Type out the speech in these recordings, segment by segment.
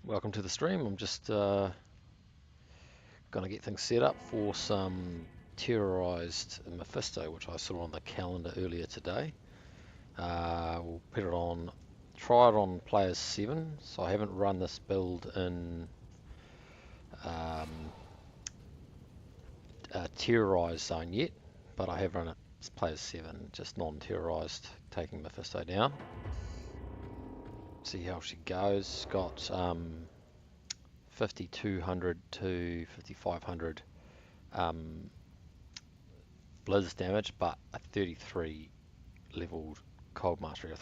Welcome to the stream. I'm just going to get things set up for some terrorized Mephisto, which I saw on the calendar earlier today. We'll put it on, try it on players 7. So I haven't run this build in um, terrorized zone yet, but I have run it as players 7, just non-terrorized, taking Mephisto down. See how she goes. Got 5200 to 5500 Blizz damage, but a 33 leveled Cold Mastery, I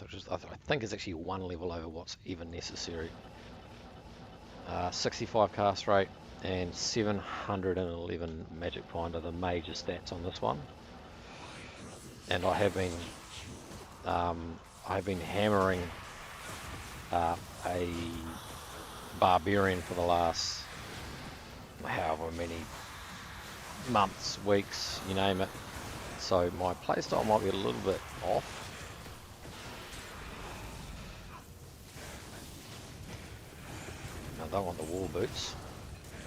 think is actually one level over what's even necessary. 65 cast rate and 711 magic find are the major stats on this one. And I have been hammering a barbarian for the last however many months, weeks, you name it. So my playstyle might be a little bit off. I don't want the war boots.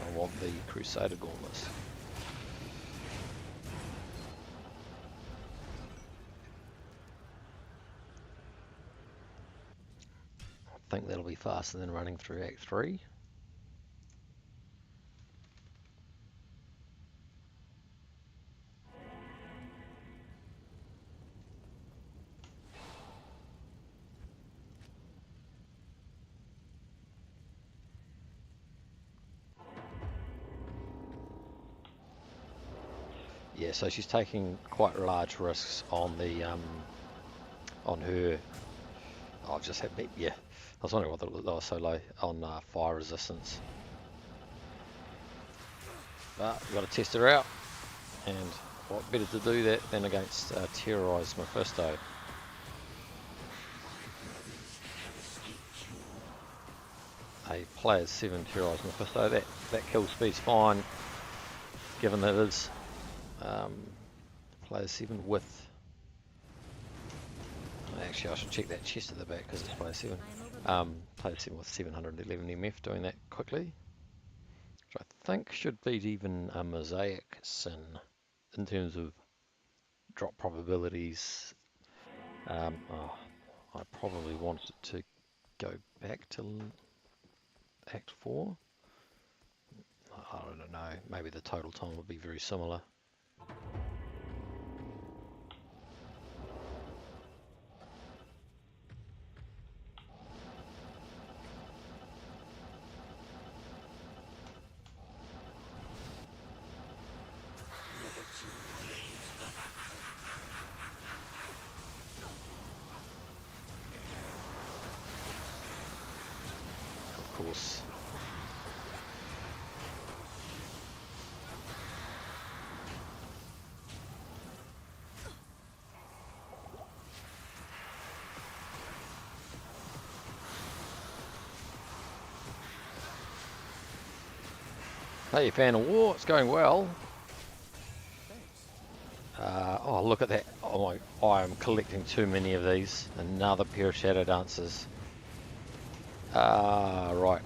I want the Crusader gauntlets. I think that'll be faster than running through Act 3. Yeah, so she's taking quite large risks on the on her. Oh, I've just had me. Yeah, I was wondering why they were so low on fire resistance. But we've got to test her out, and what better to do that than against terrorized Mephisto? A player's 7 terrorized Mephisto. That kill speed's fine, given that it is player 7 with. Actually, I should check that chest at the back because it's player 7. Player 7 with 711 MF, doing that quickly, which I think should beat even a Mosaic Sin in terms of drop probabilities. I probably want it to go back to Act 4. I don't know, maybe the total time would be very similar. Of course. Hey, fan of war, it's going well. Oh, look at that. Oh my, I am collecting too many of these. Another pair of Shadow Dancers. Right.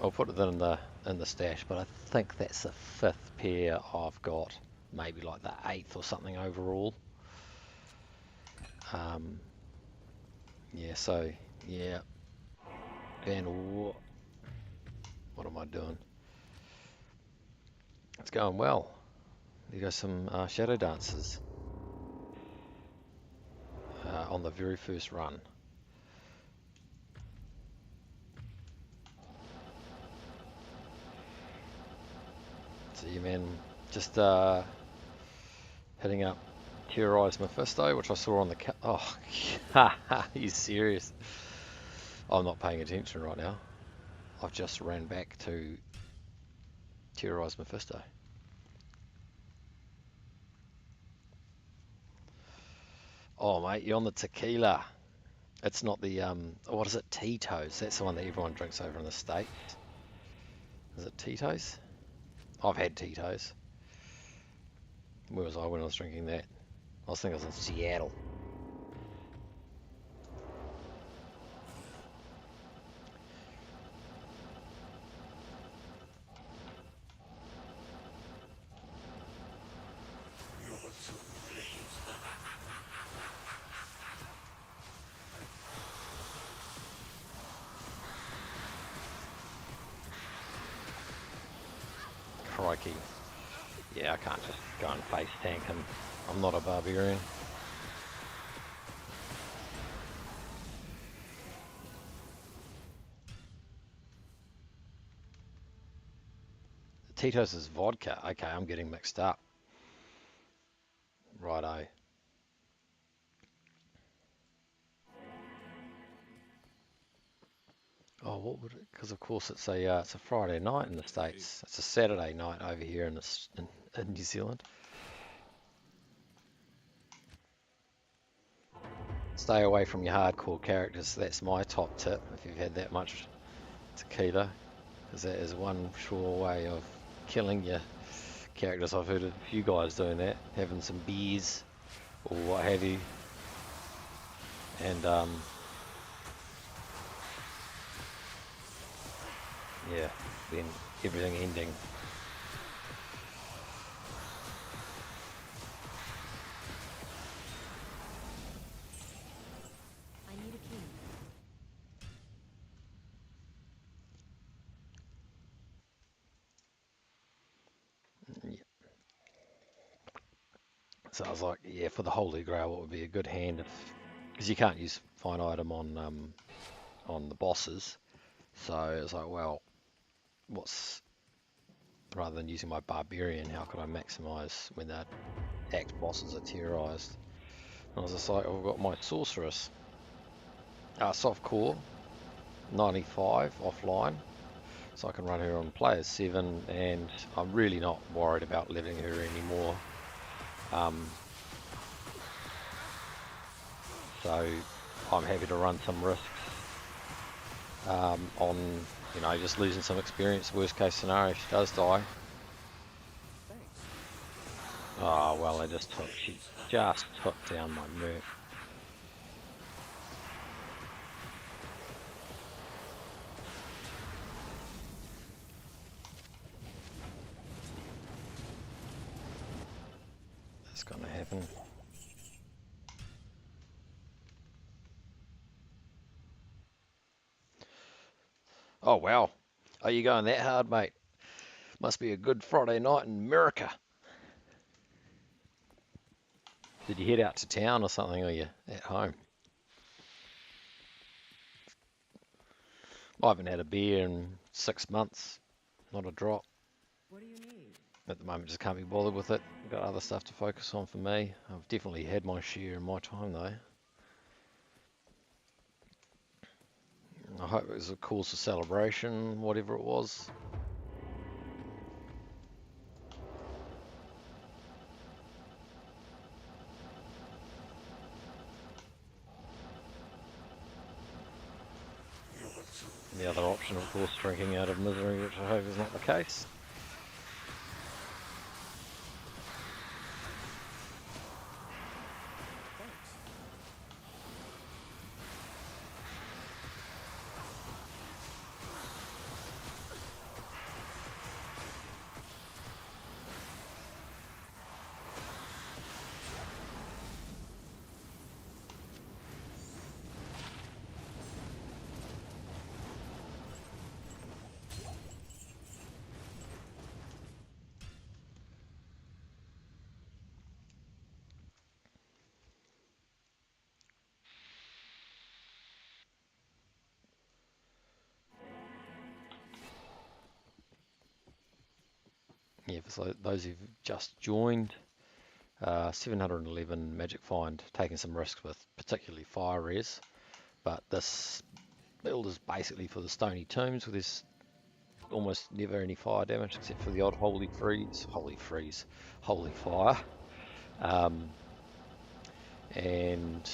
I'll put it in the stash, but I think that's the 5th pair I've got. Maybe like the 8th or something overall. Yeah, so, yeah. Fan of war. What am I doing? It's going well. There go some Shadow Dancers on the very first run. So yeah, man, just hitting up Terrorized Mephisto, which I saw on the oh, are you serious? I'm not paying attention right now. I've just ran back to Terrorized Mephisto. Oh mate, you're on the tequila. It's not the what is it? Tito's. That's the one that everyone drinks over in the States. Is it Tito's? I've had Tito's. Where was I when I was drinking that? I was thinking I was in Seattle. crikey. Yeah, I can't just go and face tank him. I'm not a barbarian. Tito's is vodka. Okay, I'm getting mixed up. Righto. Oh, what would it? Because of course it's a Friday night in the States. It's a Saturday night over here in New Zealand. Stay away from your hardcore characters. That's my top tip if you've had that much tequila, because that is one sure way of killing your characters. I've heard a few guys doing that, having some beers or what have you, and yeah, then everything ending. I need a key. Yeah. So I was like, yeah, for the Holy Grail, what would be a good hand, if because you can't use fine item on the bosses. So it's like, well, what's rather than using my barbarian, how could I maximize when the axe bosses are terrorized? And I was just like, I've got my sorceress, soft core, 95 offline, so I can run her on player 7, and I'm really not worried about leveling her anymore. So I'm happy to run some risks on, you know, just losing some experience. Worst case scenario, she does die. Oh well, she just took down my merc. That's gonna happen. Oh wow, are you going that hard, mate? Must be a good Friday night in America. Did you head out to town or something, or are you at home? I haven't had a beer in 6 months, not a drop. What do you need? At the moment, just can't be bothered with it. Got other stuff to focus on for me. I've definitely had my share in my time though. I hope it was a cause for celebration, whatever it was. The other option, of course, drinking out of misery, which I hope is not the case. Yeah, for those who've just joined, 711 Magic Find, taking some risks with particularly fire res, but this build is basically for the Stony Tombs, where there's almost never any fire damage except for the odd Holy Fire, and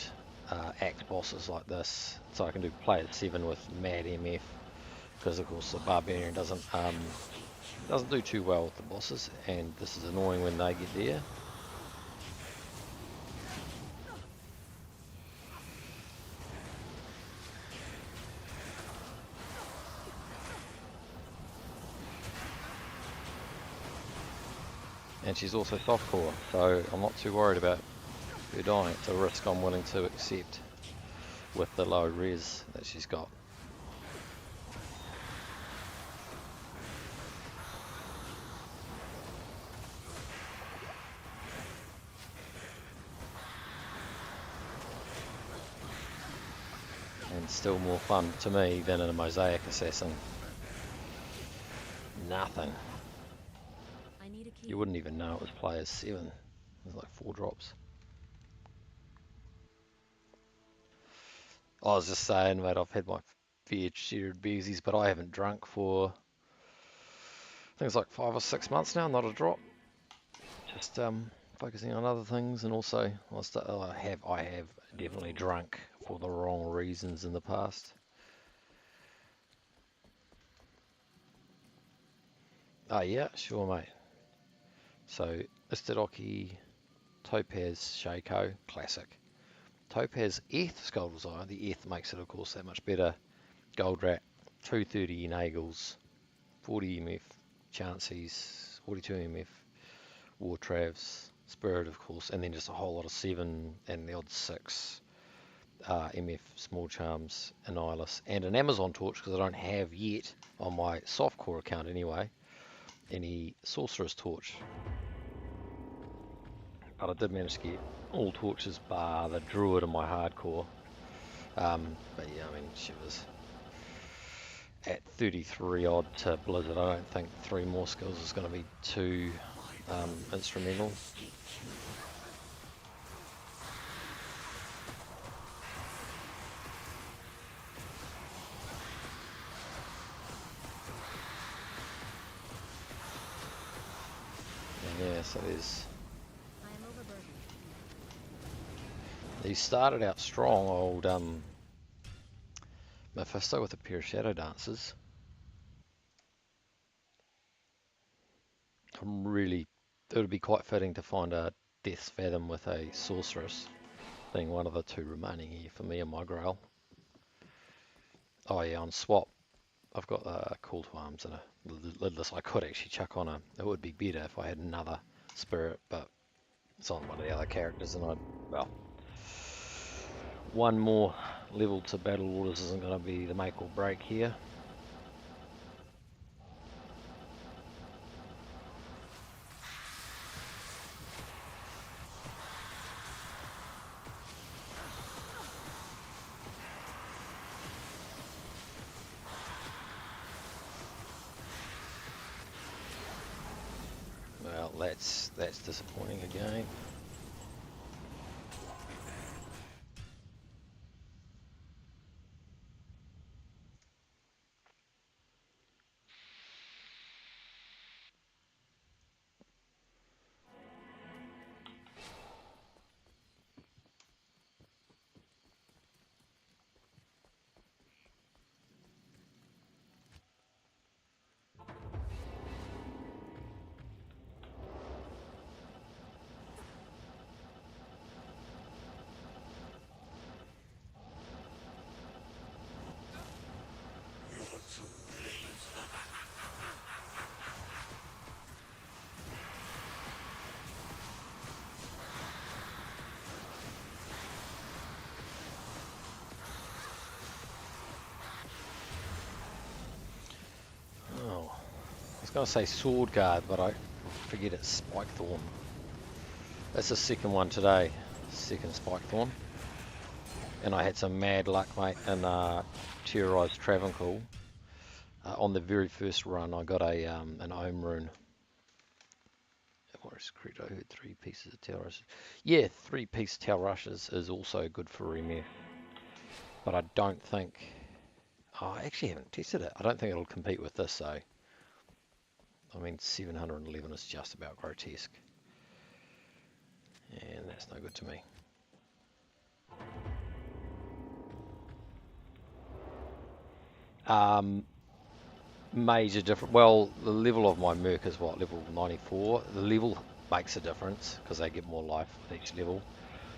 axe bosses like this. So I can do play at 7 with mad MF, because of course the Barbarian doesn't do too well with the bosses, and this is annoying when they get there. And she's also softcore, so I'm not too worried about her dying. It's a risk I'm willing to accept with the low res that she's got. and still more fun to me than a Mosaic Assassin. Nothing. I need a key. You wouldn't even know it was players 7. There's like 4 drops. I was just saying, mate, I've had my fair share of beersies, but I haven't drunk for, I think it's like 5 or 6 months now, not a drop. Just focusing on other things, and also I have definitely drunk for the wrong reasons in the past. Oh yeah, sure, mate. So Istadoki, Topaz, Schaefer, classic. Topaz Eth Skull Design. The Eth makes it, of course, that much better. Gold Rat, 230 Nagels, 40 MF Chanseys, 42 MF War Travs, Spirit, of course, and then just a whole lot of 7 and the odd 6 MF Small Charms, Annihilus, and an Amazon Torch, because I don't have yet, on my softcore account anyway, any Sorcerer's Torch. But I did manage to get all torches bar the Druid in my hardcore. But yeah, I mean, she was at 33 odd to Blizzard. I don't think 3 more skills is going to be too instrumental. And yeah, so there's. I am overburdened. He started out strong, old Mephisto, with a pair of Shadow Dancers. It would be quite fitting to find a Death's Fathom with a Sorceress, being one of the 2 remaining here for me and my Grail. Oh yeah, on swap, I've got a Call to Arms and a Lidless. I could actually chuck on it would be better if I had another Spirit, but it's on one of the other characters, and well, one more level to Battle Waters isn't going to be the make or break here. Well, that's disappointing again. Oh, I was going to say Sword Guard, but I forget it's Spike Thorn. That's the second one today, second Spike Thorn. And I had some mad luck, mate, in Terrorized Travancore. On the very first run, I got an Ohm Rune. What is correct? I heard 3 pieces of Tail Rushes. Yeah, 3-piece Tail Rushes is also good for remif. But I don't think... Oh, I actually haven't tested it. I don't think it'll compete with this, though. I mean, 711 is just about grotesque. And that's no good to me. Major difference. Well, the level of my Merc is what, level 94. The level makes a difference because they get more life with each level.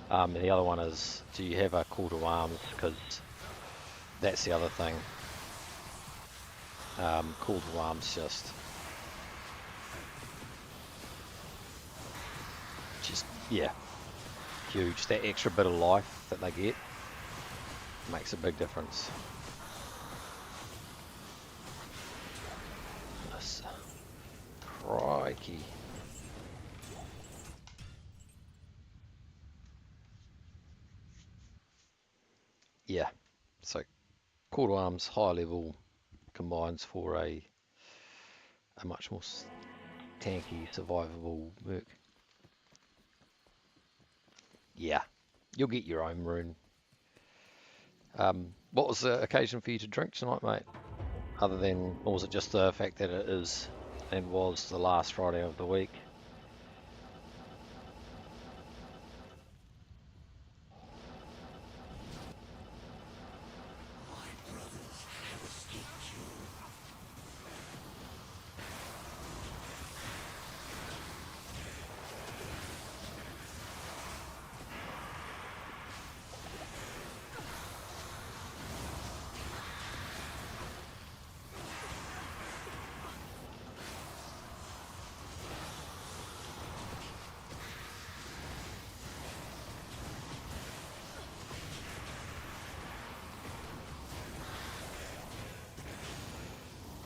And the other one is, do you have a Call to Arms? Because that's the other thing. Call to Arms just yeah, huge. That extra bit of life that they get makes a big difference. Crikey. Yeah. So call to arms, high level combines for a much more tanky, survivable merc. Yeah, you'll get your own rune. What was the occasion for you to drink tonight, mate? Other than, or was it just the fact that it is and was the last Friday of the week?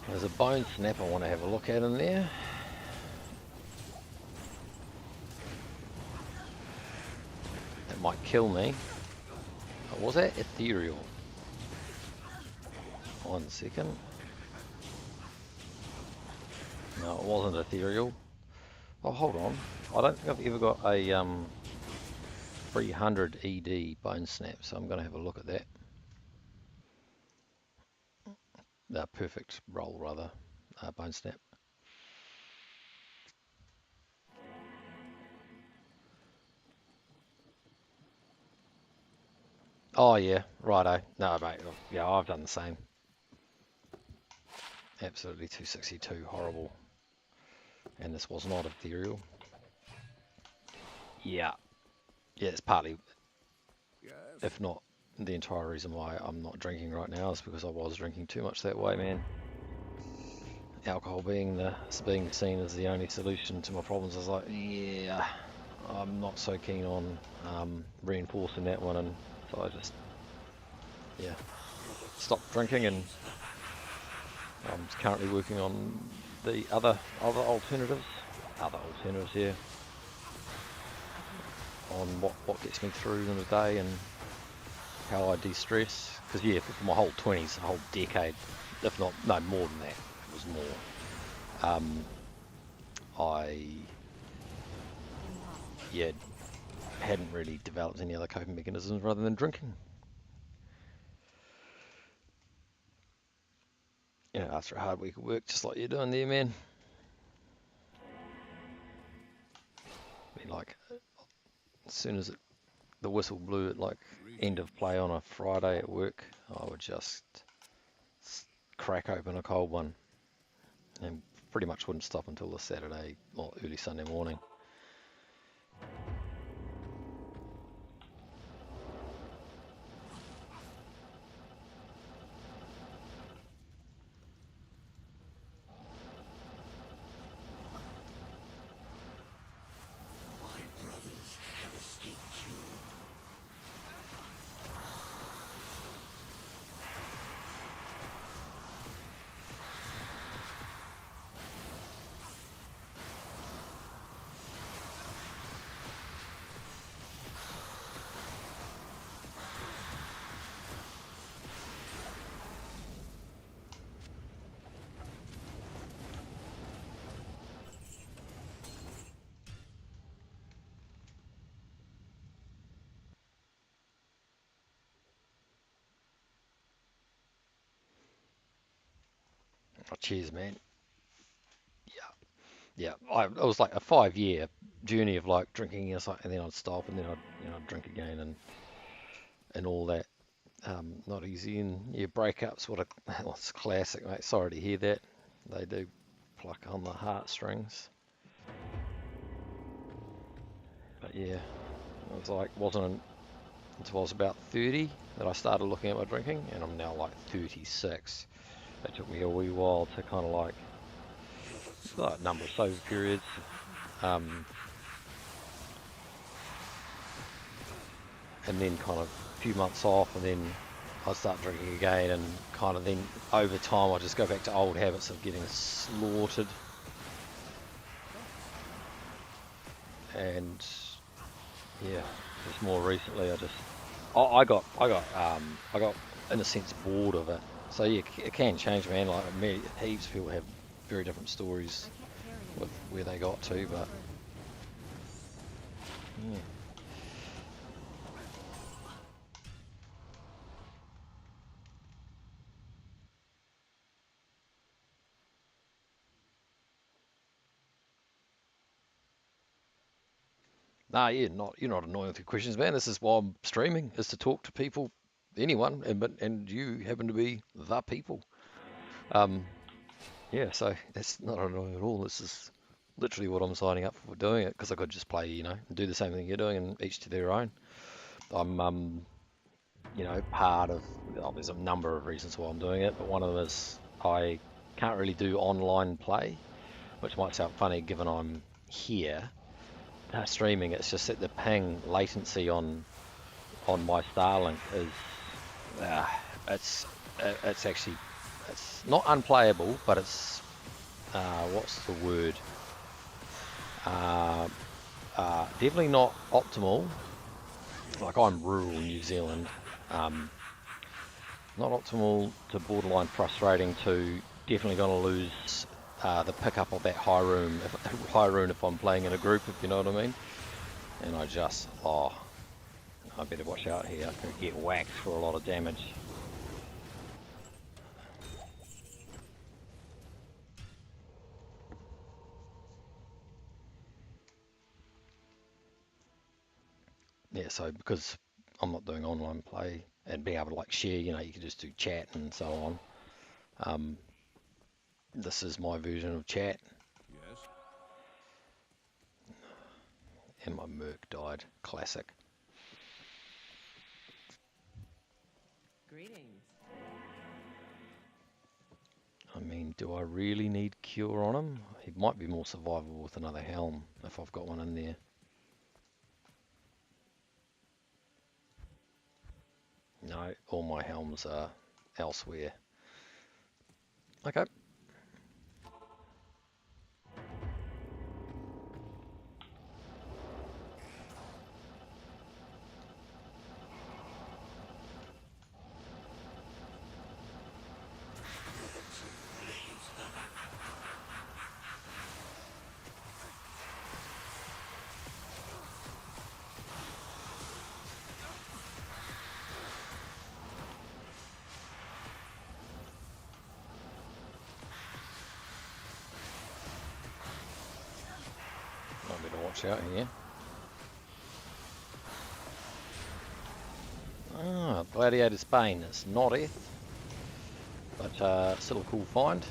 There's a bone snap I want to have a look at in there. That might kill me. Oh, was that ethereal? 1 second. No, it wasn't ethereal. Oh, hold on. I don't think I've ever got a 300 ED bone snap, so I'm going to have a look at that. Perfect roll, rather. Bone snap. Oh, yeah. Righto. No, mate. Yeah, I've done the same. Absolutely 262. Horrible. And this was not ethereal. Yeah. Yeah, it's partly, if not the entire reason why I'm not drinking right now is because I was drinking too much that way, man. Alcohol being seen as the only solution to my problems, I was like, yeah, I'm not so keen on reinforcing that one, and so I just, yeah, stopped drinking, and I'm currently working on the other alternatives here, on what gets me through in a day and how I de-stress. Because yeah, for my whole 20s, a whole decade, if not, no, more than that, it was more. I, yeah, hadn't really developed any other coping mechanisms rather than drinking. You know, after a hard week of work, just like you're doing there, man. I mean, like, as soon as the whistle blew at like end of play on a Friday at work, I would just crack open a cold one and pretty much wouldn't stop until the Saturday or early Sunday morning. Oh, cheers, man. Yeah. It was like a 5 year journey of like drinking, and then I'd stop, and then I'd drink again, and all that. Not easy, and yeah, breakups. Well, it's classic, mate. Sorry to hear that. They do pluck on the heartstrings. But yeah, it was like wasn't until I was about 30 that I started looking at my drinking, and I'm now like 36. It took me a wee while to kind of like a number of sober periods. And then kind of a few months off, and then I start drinking again, and kind of then over time I just go back to old habits of getting slaughtered. And yeah, just more recently I got in a sense, bored of it. So yeah, it can change, man. Like heaps of people have very different stories I can't carry it with anymore. where they got I'm to, but overburdened. yeah. Nah, yeah, you're not annoying with your questions, man. This is why I'm streaming, is to talk to people, anyone, and you happen to be the people. Um, yeah, so that's not annoying at all. This is literally what I'm signing up for doing it because I could just play, and do the same thing you're doing, and each to their own. I'm, part of, well, there's a number of reasons why I'm doing it, but one of them is I can't really do online play, which might sound funny given I'm here streaming. It's just that the ping latency on my Starlink is uh, it's it's actually it's not unplayable, but it's what's the word? Uh, Definitely not optimal. Like I'm rural New Zealand, um, not optimal to borderline frustrating to definitely going to lose the pickup of that high rune if I'm playing in a group, if you know what I mean. And I better watch out here. I could get whacked for a lot of damage. Yeah, so because I'm not doing online play and being able to like share, you can just do chat and so on. Um, this is my version of chat, Yes. and my Merc died. Classic. Greetings. I mean, do I really need cure on him? He might be more survivable with another helm if I've got one in there. No, all my helms are elsewhere. Okay. I better watch out here. Ah, Gladiator's Bane. It's not Eth, but still a cool find.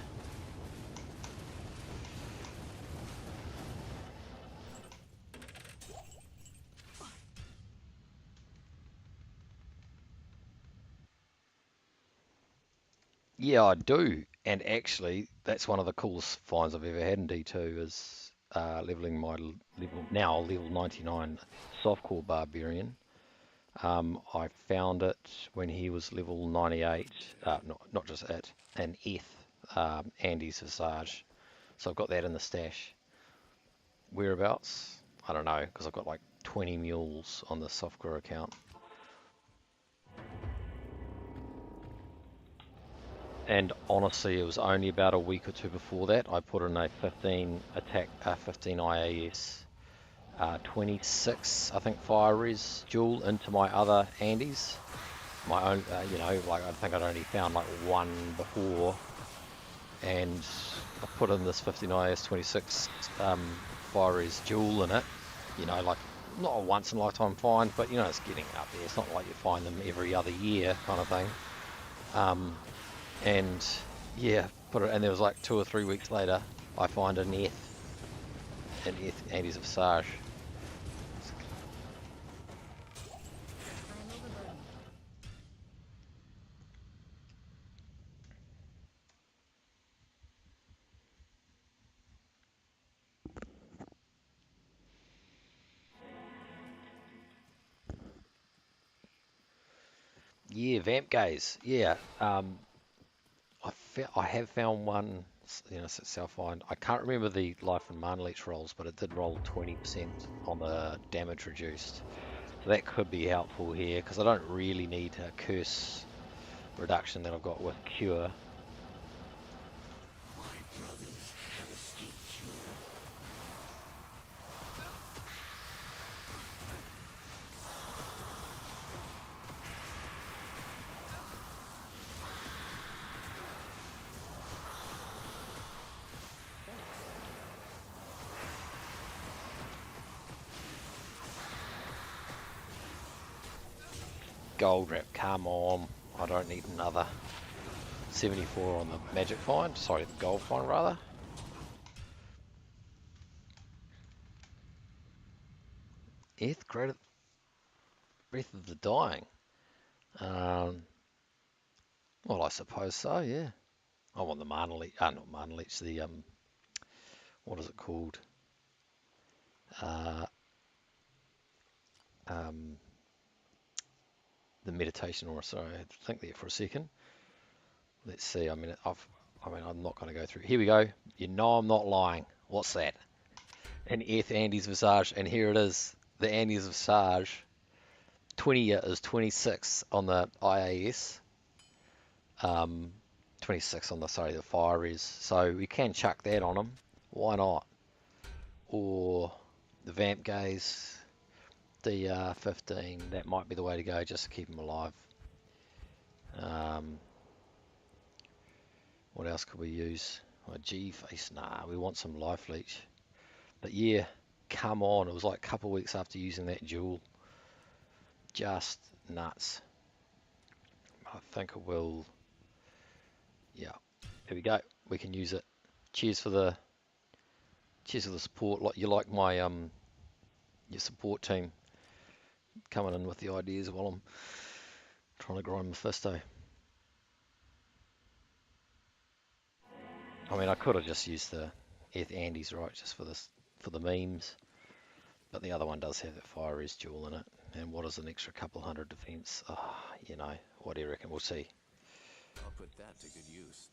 Yeah, I do. And actually, that's one of the coolest finds I've ever had in D2 is leveling my level 99 softcore barbarian. I found it when he was level 98. Not just it, an Eth, Andy's Visage. So I've got that in the stash. Whereabouts? I don't know, because I've got like 20 mules on the softcore account. And honestly, it was only about a week or two before that I put in a 15 attack, 15 IAS, 26 I think fire res duel into my other Andes. My own, like I think I'd only found like one before, and I put in this 15 IAS 26 fire res duel in it. Like not a once in a lifetime find, but it's getting up there. It's not like you find them every other year kind of thing. And yeah, and there was like 2 or 3 weeks later, I find an Andes of Visage. I am overburdened. Yeah, Vamp Gaze. Yeah, I have found one, self find. I can't remember the Life and Mana Leech rolls, but it did roll 20% on the damage reduced. So that could be helpful here because I don't really need a curse reduction that I've got with Cure. Gold wrap, come on. I don't need another 74 on the magic find. Sorry, the gold find rather. Eth, great Breath of the Dying. Well, I suppose so, yeah. I want the Mana Leech, not Mana Leech, the, what is it called? Uh, um, the meditation aura, sorry, I had to think there for a second. Let's see, I mean, I'm not going to go through. Here we go. You know I'm not lying. What's that? An Eth Andes Visage, and here it is. The Andes Visage 20 is 26 on the IAS. 26 on the, sorry, the fire is. So we can chuck that on them. Why not? Or the Vamp Gaze, the 15, that might be the way to go just to keep them alive. What else could we use? A G-Face, nah, we want some Life Leech. But yeah, come on, it was like a couple of weeks after using that jewel. Just nuts. I think it will, yeah, there we go, we can use it. Cheers for the support. You like my your support team coming in with the ideas while I'm trying to grind Mephisto. I mean, I could have just used the Andes, right, just for the memes, but the other one does have that fire res jewel in it. And what is an extra couple hundred defense? You know, what do you reckon? We'll see. I'll put that to good use.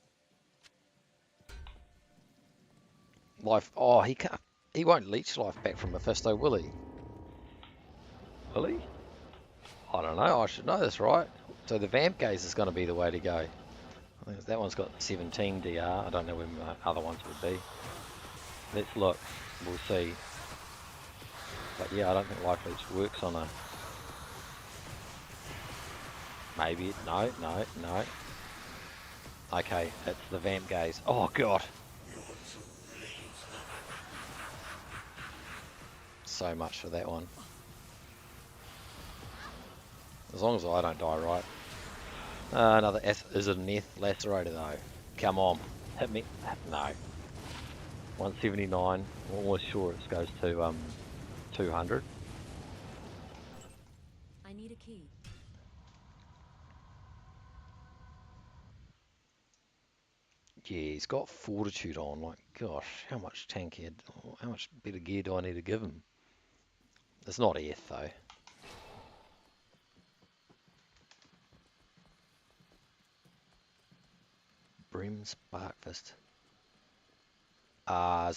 Life. Oh, he can't. He won't leech life back from Mephisto, will he? Will he? I don't know. I should know this, right? So the Vamp Gaze is going to be the way to go. I think that one's got 17 DR. I don't know when the other ones would be. Let's look. We'll see. But yeah, I don't think Life Leech works on a... Maybe. No. Okay, it's the Vamp Gaze. Oh, God. So much for that one. As long as I don't die, right? Another is it an Eth Lacerator though? Come on, hit me. No. 179. I'm almost sure it goes to 200. I need a key. Yeah, he's got Fortitude on. Like, gosh, how much how much better gear do I need to give him? It's not Eth though. Brim's Barkfist. I'm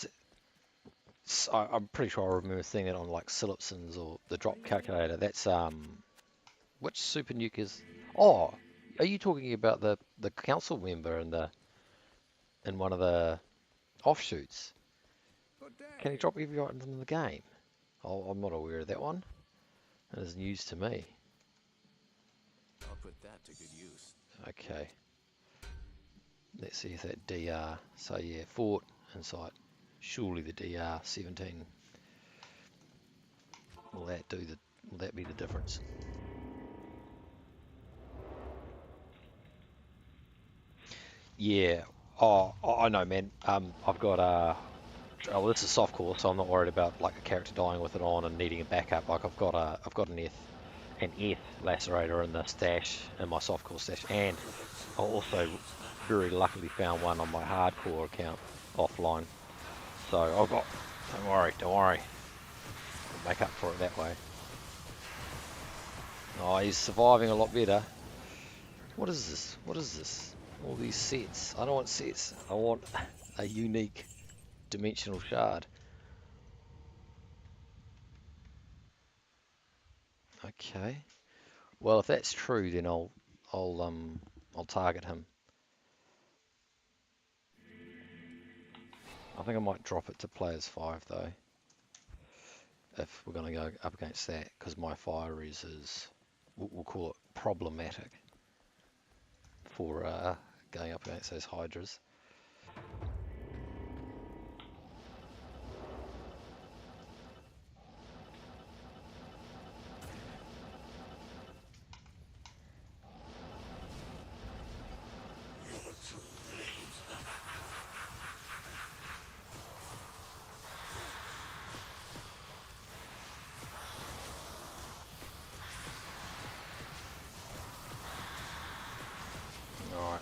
pretty sure I remember seeing it on like Silipson's or the drop calculator. That's which super nuke is? Oh, are you talking about the council member in one of the offshoots? Can he drop every item in the game? Oh, I'm not aware of that one. That is news to me. I'll put that to good use. Okay. Let's see if that DR. So yeah, Fort Insight. Surely the DR 17. Will that be the difference? Yeah. Oh, I know, man. I've got well, this is soft core, so I'm not worried about like a character dying with it on and needing a backup. Like I've got an Eth Lacerator in the stash, in my soft core stash, and I also very luckily found one on my hardcore account offline. So I've got. Don't worry. I'll make up for it that way. Oh, he's surviving a lot better. What is this? What is this? All these sets. I don't want sets. I want a unique dimensional shard. Okay. Well, if that's true, then I'll I'll target him. I think I might drop it to players 5 though, if we're going to go up against that, because my fire res is, we'll call it problematic for going up against those hydras. Alright,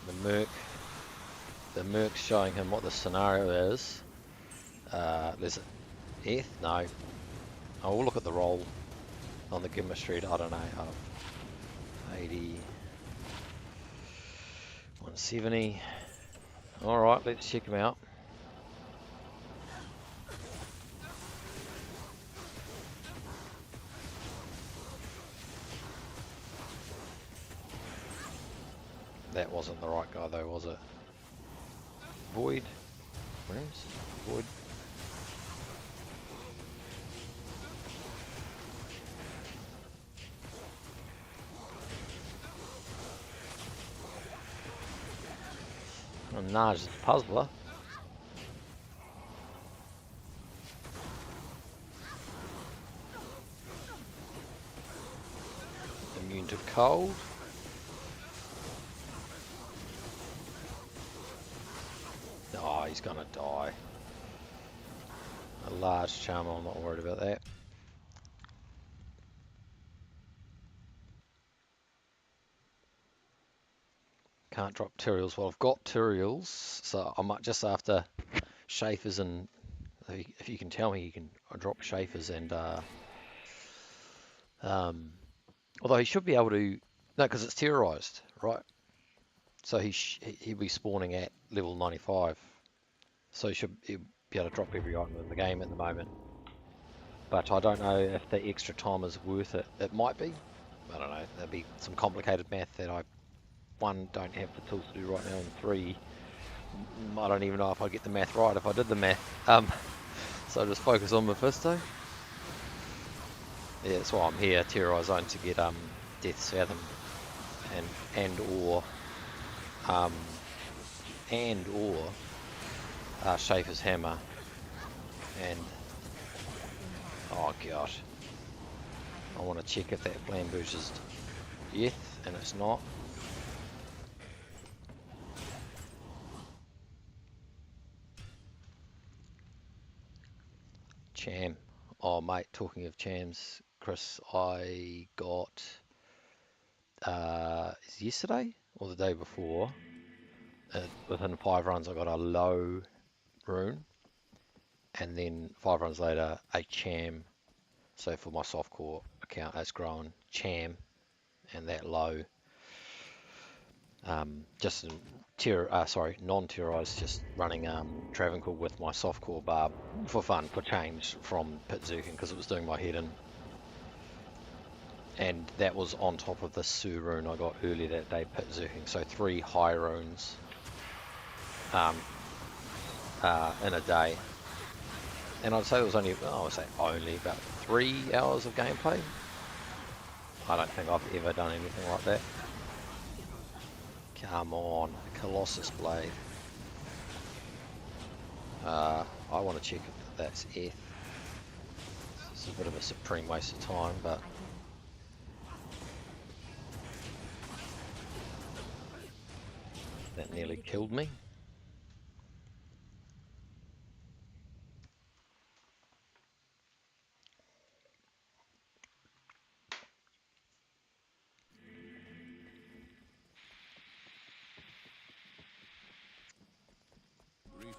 the Merc's showing him what the scenario is. There's Eth? No. Oh, we'll look at the roll on the Gimmer Street, I don't know, 80, 170. Alright, let's check him out. That wasn't the right guy though, was it? Void? Where is Void? Oh, Naj is the puzzler. Immune to cold. Oh, he's gonna die. A large charmer, I'm not worried about that. Can't drop Tyraels. Well, I've got Tyraels, so I might just after Schaefer's, and if you can tell me, you can drop Schaefer's and although he should be able to, no, because it's terrorized, right? So he'll be spawning at level 95, so he'll be able to drop every item in the game at the moment. But I don't know if the extra time is worth it. It might be. I don't know. There'll be some complicated math that I, one, don't have the tools to do right now, and 3, I don't even know if I get the math right if I did the math. So just focus on Mephisto. Yeah, that's why I'm here, Terrorize Zone, to get Death's Fathom and/or Schaefer's Hammer, and oh gosh, I want to check if that flamberge is Death, and it's not. Cham. Oh mate, talking of Chams, Chris, I got yesterday or the day before, within 5 runs I got a low rune, and then 5 runs later a Cham. So for my softcore account, it's grown Cham and that low. Just non-terrorized, just running Travancore with my softcore barb for fun, for change from Pit Zerking, because it was doing my head in. And that was on top of the Su rune I got earlier that day, Pit Zerking. So 3 high runes in a day. And I'd say it was only, only about 3 hours of gameplay. I don't think I've ever done anything like that. Come on, Colossus Blade. I want to check if that's F. It's a bit of a supreme waste of time, but that nearly killed me. Greetings.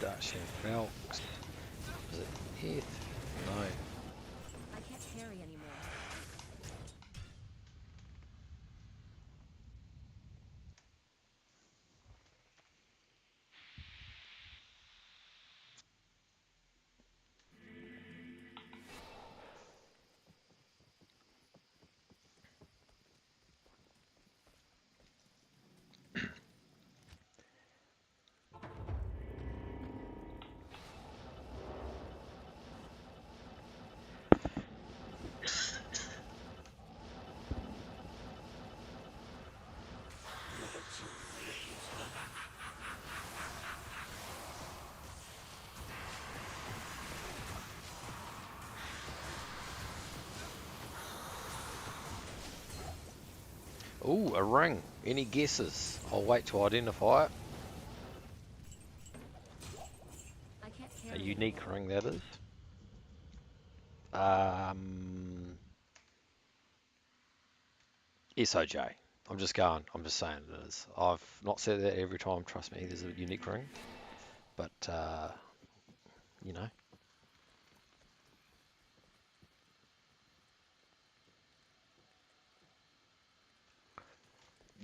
Dashing Falcons. Is it Eth? No. I can't carry anymore. Ooh, a ring. Any guesses? I'll wait to identify it. I can't A carry unique anymore. ring, that is. Um, SOJ. I'm just going. I'm just saying it is. I've not said that every time. Trust me, there's a unique ring. But, you know.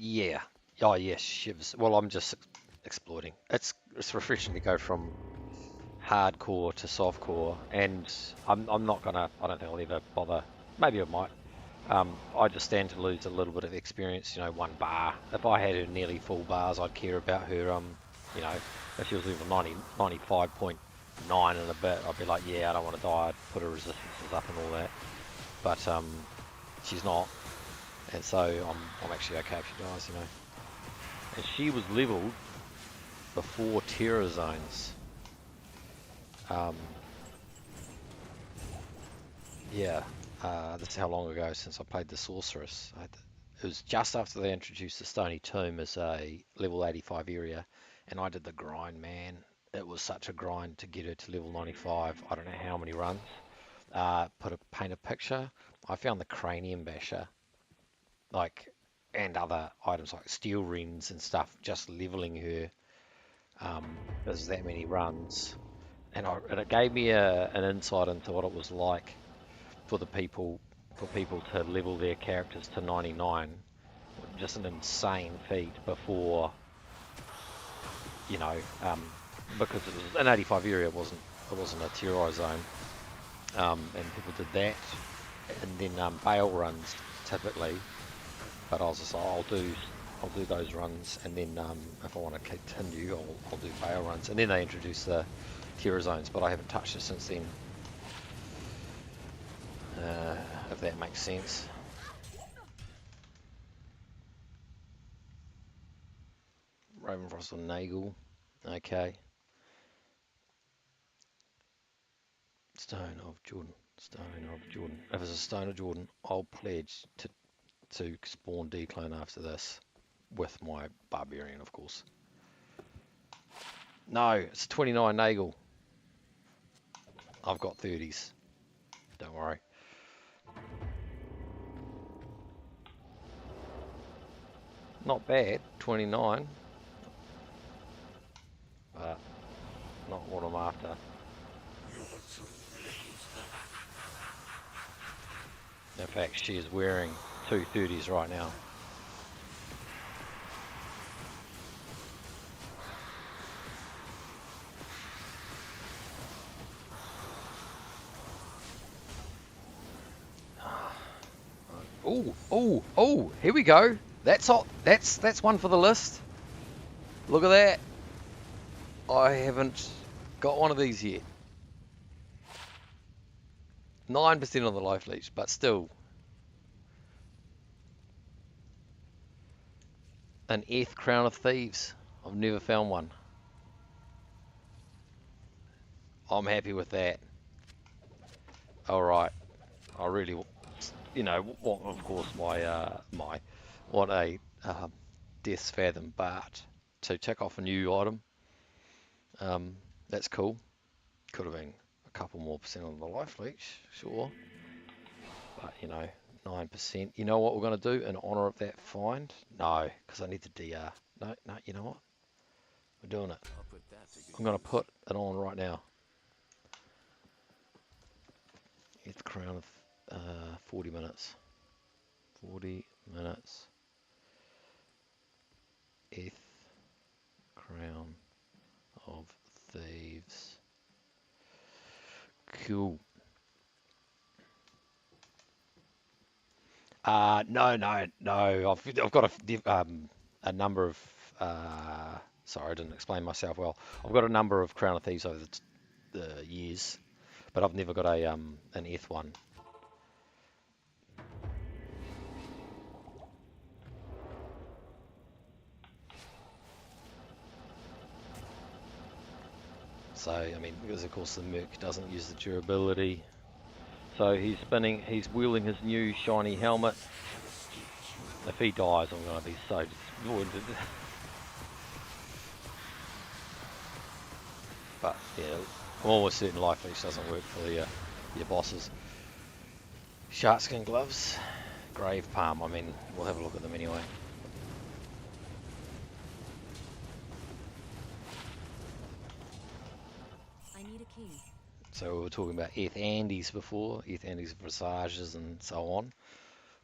Yeah. Oh, yes, shivs. Well, I'm just exploiting. It's refreshing to go from hardcore to softcore, and I'm not gonna. I don't think I'll ever bother. Maybe I might. I just stand to lose a little bit of experience. You know, one bar. If I had her nearly full bars, I'd care about her. You know, if she was level 90, 95.9 and a bit, I'd be like, yeah, I don't want to die. I'd put her resistances up and all that. But she's not, and so I'm actually okay if she dies. You know, and she was leveled before Terror Zones. Um, yeah, this is how long ago since I played the Sorceress. It was just after they introduced the Stony Tomb as a level 85 area, and I did the grind, man. It was such a grind to get her to level 95. I don't know how many runs. Paint a picture. I found the Cranium Basher, like, and other items like steel rings and stuff, just leveling her. There's that many runs, and it gave me an insight into what it was like for the people for people to level their characters to 99. Just an insane feat before, you know, because it was an 85 area. It wasn't a terror zone, and people did that, and then bail runs typically. But I was just like, I'll do those runs, and then if I want to continue, I'll do bail runs, and then they introduced the terror zones, but I haven't touched it since then. Uh, if that makes sense. Ravenfrost or Nagel. Okay. Stone of Jordan. Stone of Jordan. If it's a Stone of Jordan, I'll pledge to spawn declone after this with my Barbarian, of course. No, it's 29 Nagel. I've got 30s. Don't worry. Not bad, 29, but not what I'm after. In fact, she is wearing two 30s right now. Oh, oh, oh, here we go. That's all, that's one for the list. Look at that. I haven't got one of these yet. 9% on the life leech, but still an Crown of Thieves. I've never found one. I'm happy with that. All right. I really, want, of course, want a Death's Fathom, but to tick off a new item, that's cool. Could have been a couple more percent on the life leech, sure. But, 9%. You know what we're going to do in honor of that find? No, because I need the DR. No, you know what? We're doing it. I'll put that to good I'm going to use. put it on right now. It's crown of 40 minutes. 40 minutes. Eth Crown of Thieves. Cool. No. I've got a number of. Sorry, I didn't explain myself well. I've got a number of Crown of Thieves over the years, but I've never got an Eth one. So I mean, because of course the Merc doesn't use the durability. So he's wielding his new shiny helmet. If he dies, I'm going to be so disappointed. But yeah, I'm almost certain Life Leech doesn't work for your bosses. Sharkskin gloves, Grave Palm. I mean, we'll have a look at them anyway. I need a key. So we were talking about Eth Andes before, Eth Andes Visages and so on.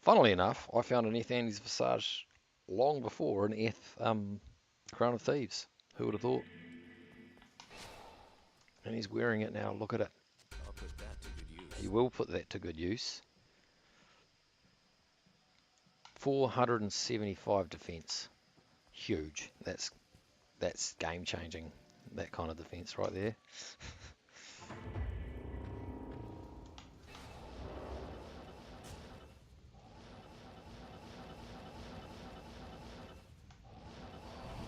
Funnily enough, I found an Eth Andes Visage long before an Eth Crown of Thieves. Who would have thought? And he's wearing it now. Look at it. I'll put that to good use. He will put that to good use. 475 defense. Huge. That's game changing. That kind of defense right there.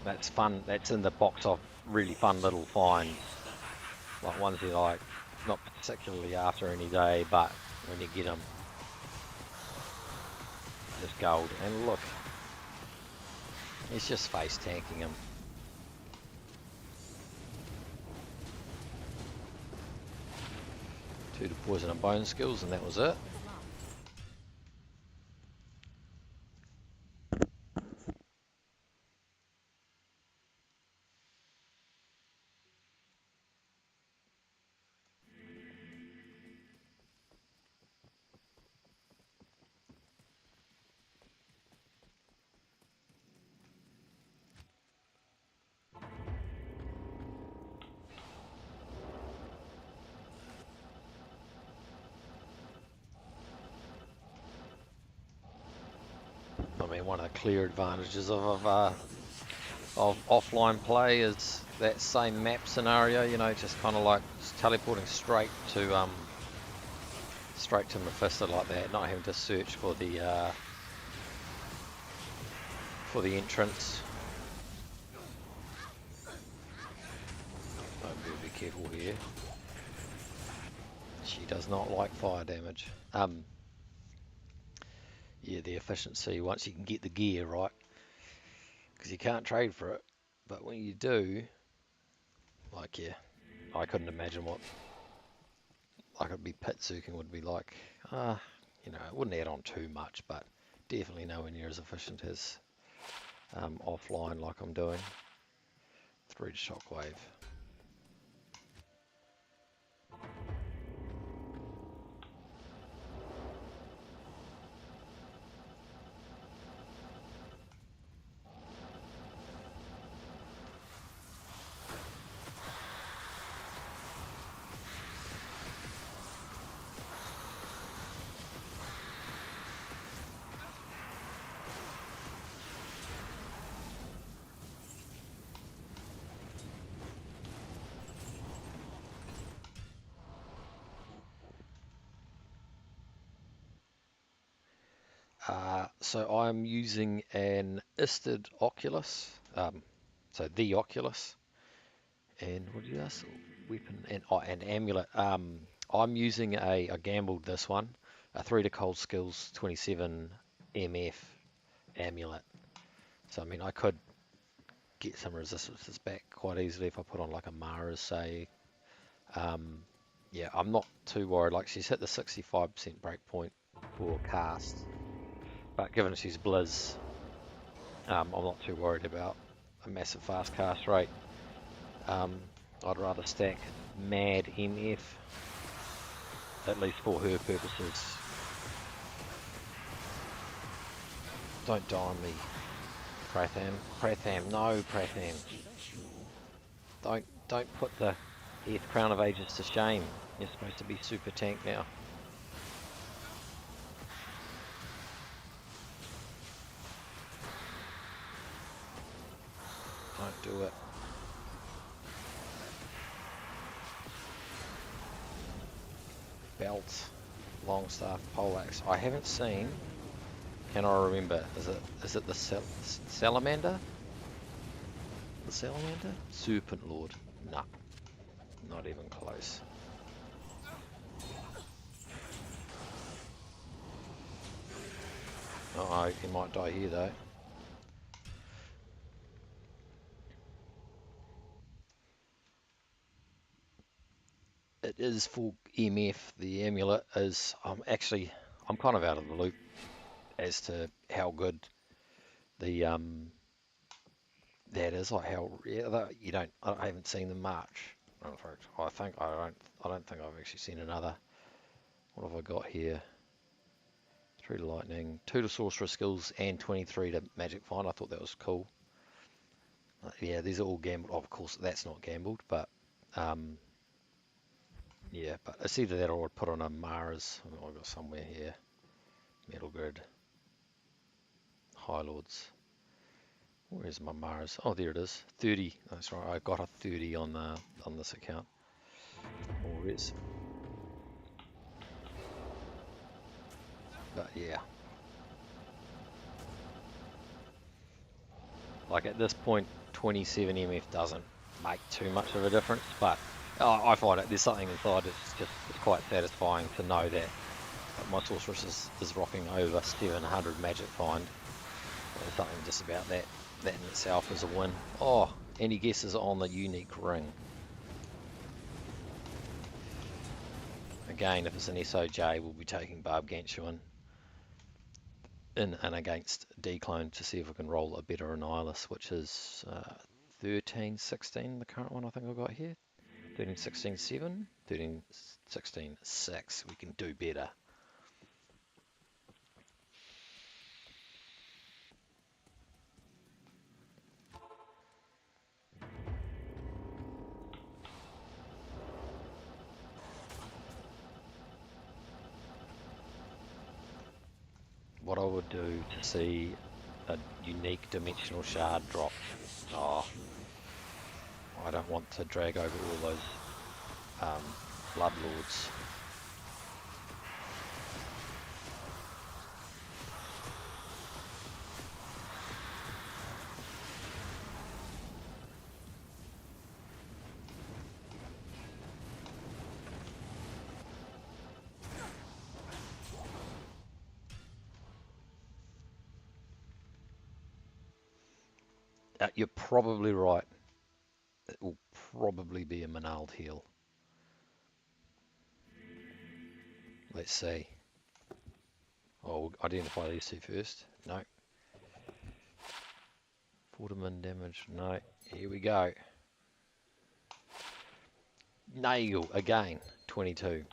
That's fun. That's in the box of really fun little finds. Like ones you like, not particularly after any day, but when you get them, just gold. And look, he's just face tanking him. 2 to poison and bone skills, and that was it. I mean, one of the clear advantages of offline play is that same map scenario. You know, just kind of like just teleporting straight to Mephisto like that, not having to search for the entrance. I better be careful here. She does not like fire damage. Yeah, the efficiency once you can get the gear right, because you can't trade for it. But when you do, like yeah, I couldn't imagine what like it'd be pit zooming would be like. You know, it wouldn't add on too much, but definitely nowhere near as efficient as offline like I'm doing. 3 to shockwave. So I'm using an Istid Oculus, so the Oculus, and what did you ask? Weapon and an amulet. I'm using I gambled this one, a 3 to cold skills 27 MF amulet. So I mean I could get some resistances back quite easily if I put on like a Mara's say. Yeah, I'm not too worried. Like she's hit the 65% break point for cast. But given she's Blizz, I'm not too worried about a massive fast cast rate. I'd rather stack Mad MF, at least for her purposes. Don't die on me, Pratham. Pratham, no, Pratham. Don't put the Crown of Ages to shame. You're supposed to be super tank now. Don't do it. Belt, Longstaff, Poleaxe. I haven't seen. Can I remember? Is it the salamander? The salamander? Serpent Lord. Nah, not even close. Oh, he might die here though. It is for MF. The amulet is. I'm kind of out of the loop as to how good the that is. Like how you don't. I haven't seen them march. In fact, I don't think I've actually seen another. What have I got here? 3 to lightning, 2 to sorcerer skills, and 23 to magic find. I thought that was cool. Yeah, these are all gambled. Of course, that's not gambled, but yeah, but it's either that or I'd put on a Mars. I've got somewhere here. Metal Grid, High Lords. Where's my Mars? Oh, there it is. 30. That's right. I got a 30 on this account. Always. But yeah. Like at this point, 27 MF doesn't make too much of a difference, but I find there's something inside it's quite satisfying to know that my sorceress is rocking over 700 magic find. There's something just about that in itself is a win. Oh, any guesses on the unique ring? Again, if it's an SOJ, we'll be taking Barb Ganchuan in and against Declone to see if we can roll a better Annihilus, which is 13-16, the current one I think I've got here. 13-16-7, 13-16-6. We can do better. What I would do to see a unique dimensional shard drop. Oh, I don't want to drag over all those Bloodlords. You're probably right. It will probably be a Manald heal. Let's see. Oh, we'll identify these two first. No. Fortiman damage. No. Here we go. Nail again. 22.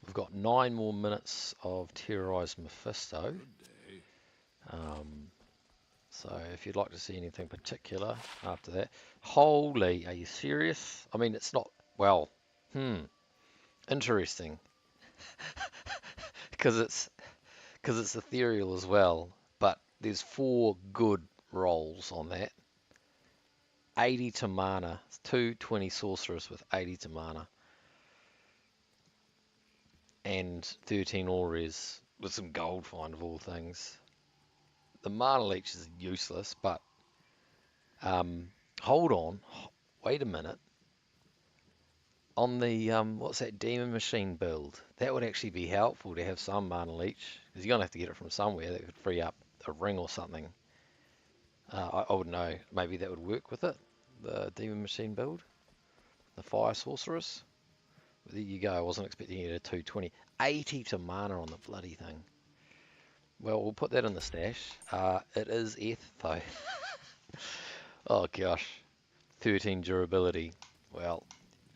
We've got 9 more minutes of Terrorize Mephisto. So if you'd like to see anything particular after that. Holy, are you serious? I mean, it's not, well, interesting. because it's ethereal as well. But there's 4 good rolls on that. 80 to mana, 220 sorceress with 80 to mana, and 13 ores with some gold find of all things. The mana leech is useless, but hold on, wait a minute. On the what's that demon machine build? That would actually be helpful to have some mana leech, because you're gonna have to get it from somewhere. That could free up a ring or something. I wouldn't know. Maybe that would work with it. The demon machine build, the fire sorceress. But there you go. I wasn't expecting you to 220, 80 to mana on the bloody thing. Well, we'll put that in the stash. It is Eth though. Oh gosh, 13 durability. Well,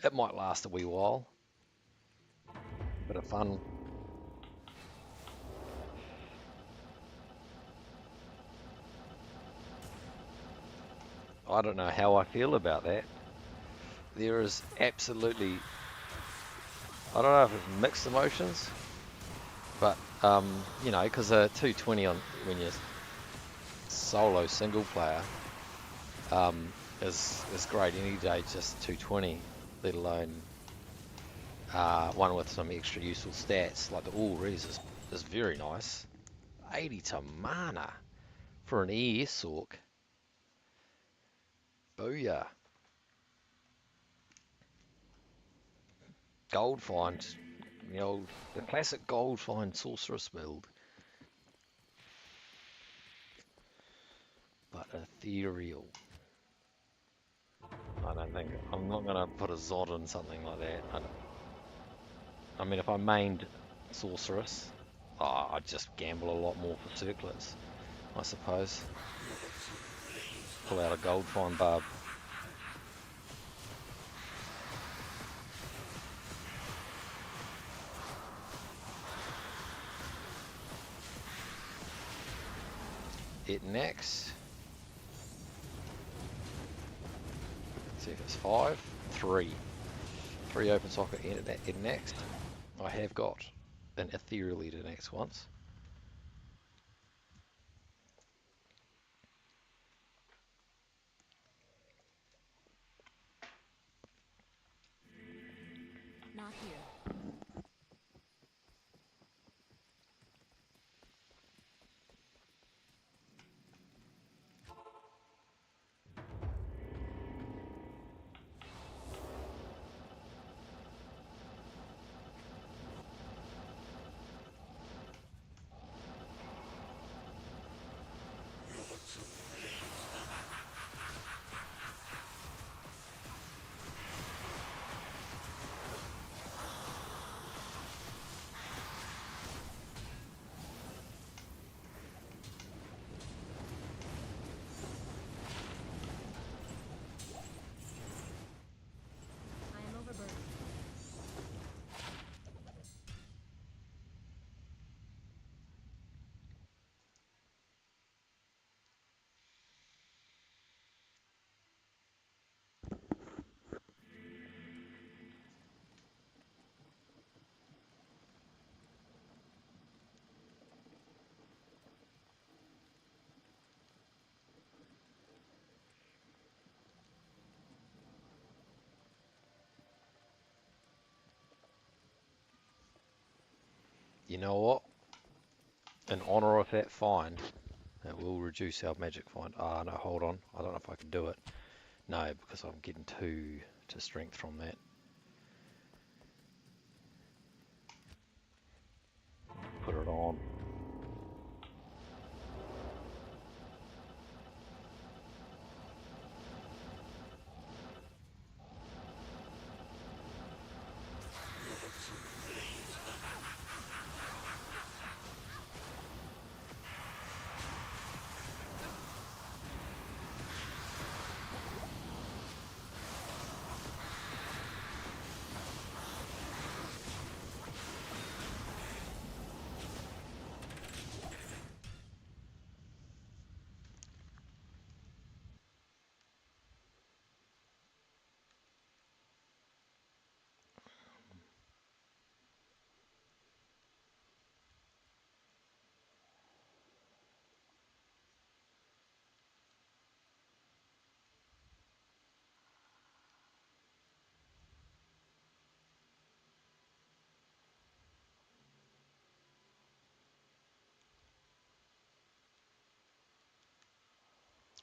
it might last a wee while. Bit of fun. I don't know how I feel about that. There is absolutely, I don't know if it's mixed emotions, but you know, because a 220 on when you're solo single player is great any day. Just 220, let alone one with some extra useful stats like the all res is very nice. 80 to mana for an ES orc. Booyah. Gold find, the classic gold find sorceress build, but ethereal. I don't think I'm not gonna put a Zod in something like that. I mean, if I mained sorceress, I'd just gamble a lot more for circlets, I suppose. Pull out a gold find barb. It next. See if it's 5, 3. 3 open socket it next. I have got an ethereal eater next once. Not here. I am overburdened. You know what? In honor of that find, it will reduce our magic find. No, hold on. I don't know if I can do it. No, because I'm getting 2 to strength from that. Put it on.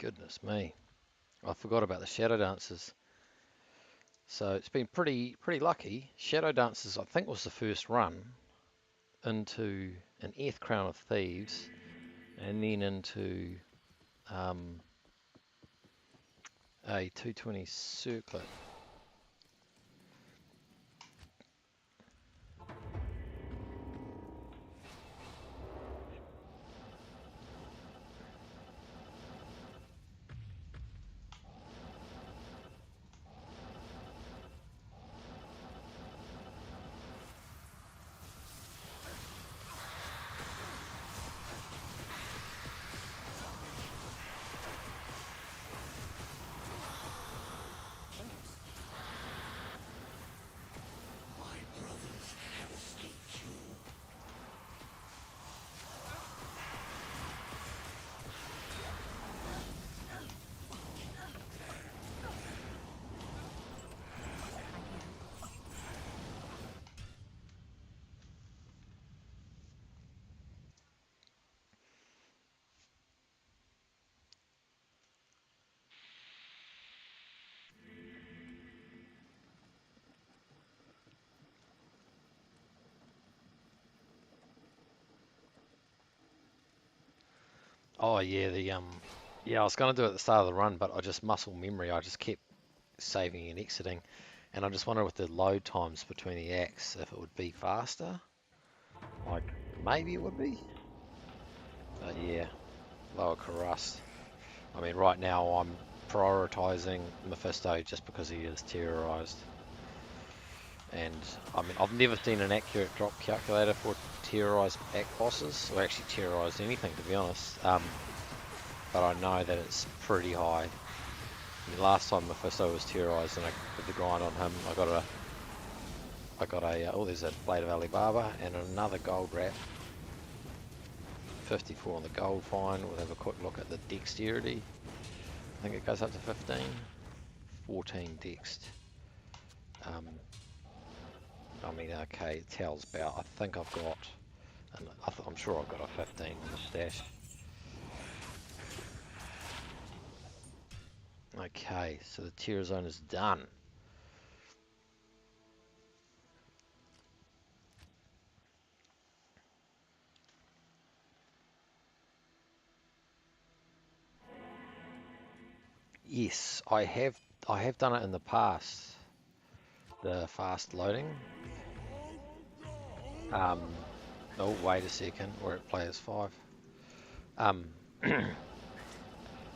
Goodness me. I forgot about the Shadow Dancers. So it's been pretty lucky. Shadow Dancers, I think, was the first run into an Crown of Thieves, and then into a 220 circlet. Oh yeah, yeah, I was gonna do it at the start of the run, but I just muscle memory. I just kept saving and exiting, and I just wondered with the load times between the acts if it would be faster. Like maybe it would be, but yeah, lower Karust. I mean, right now I'm prioritizing Mephisto just because he is terrorized, and I mean I've never seen an accurate drop calculator for terrorized act bosses, or actually terrorized anything to be honest. But I know that it's pretty high. I mean, last time Mephisto was terrorized and I did the grind on him, I got a, oh, there's a Blade of Alibaba and another gold wrap. 54 on the gold find. We'll have a quick look at the dexterity. I think it goes up to 15. 14 dext. I mean, okay, tells about, I think I've got, and I'm sure I've got a 15 in the stash. Okay, so the tier zone is done. Yes, I have done it in the past. The fast loading. Oh, wait a second. We're at players 5.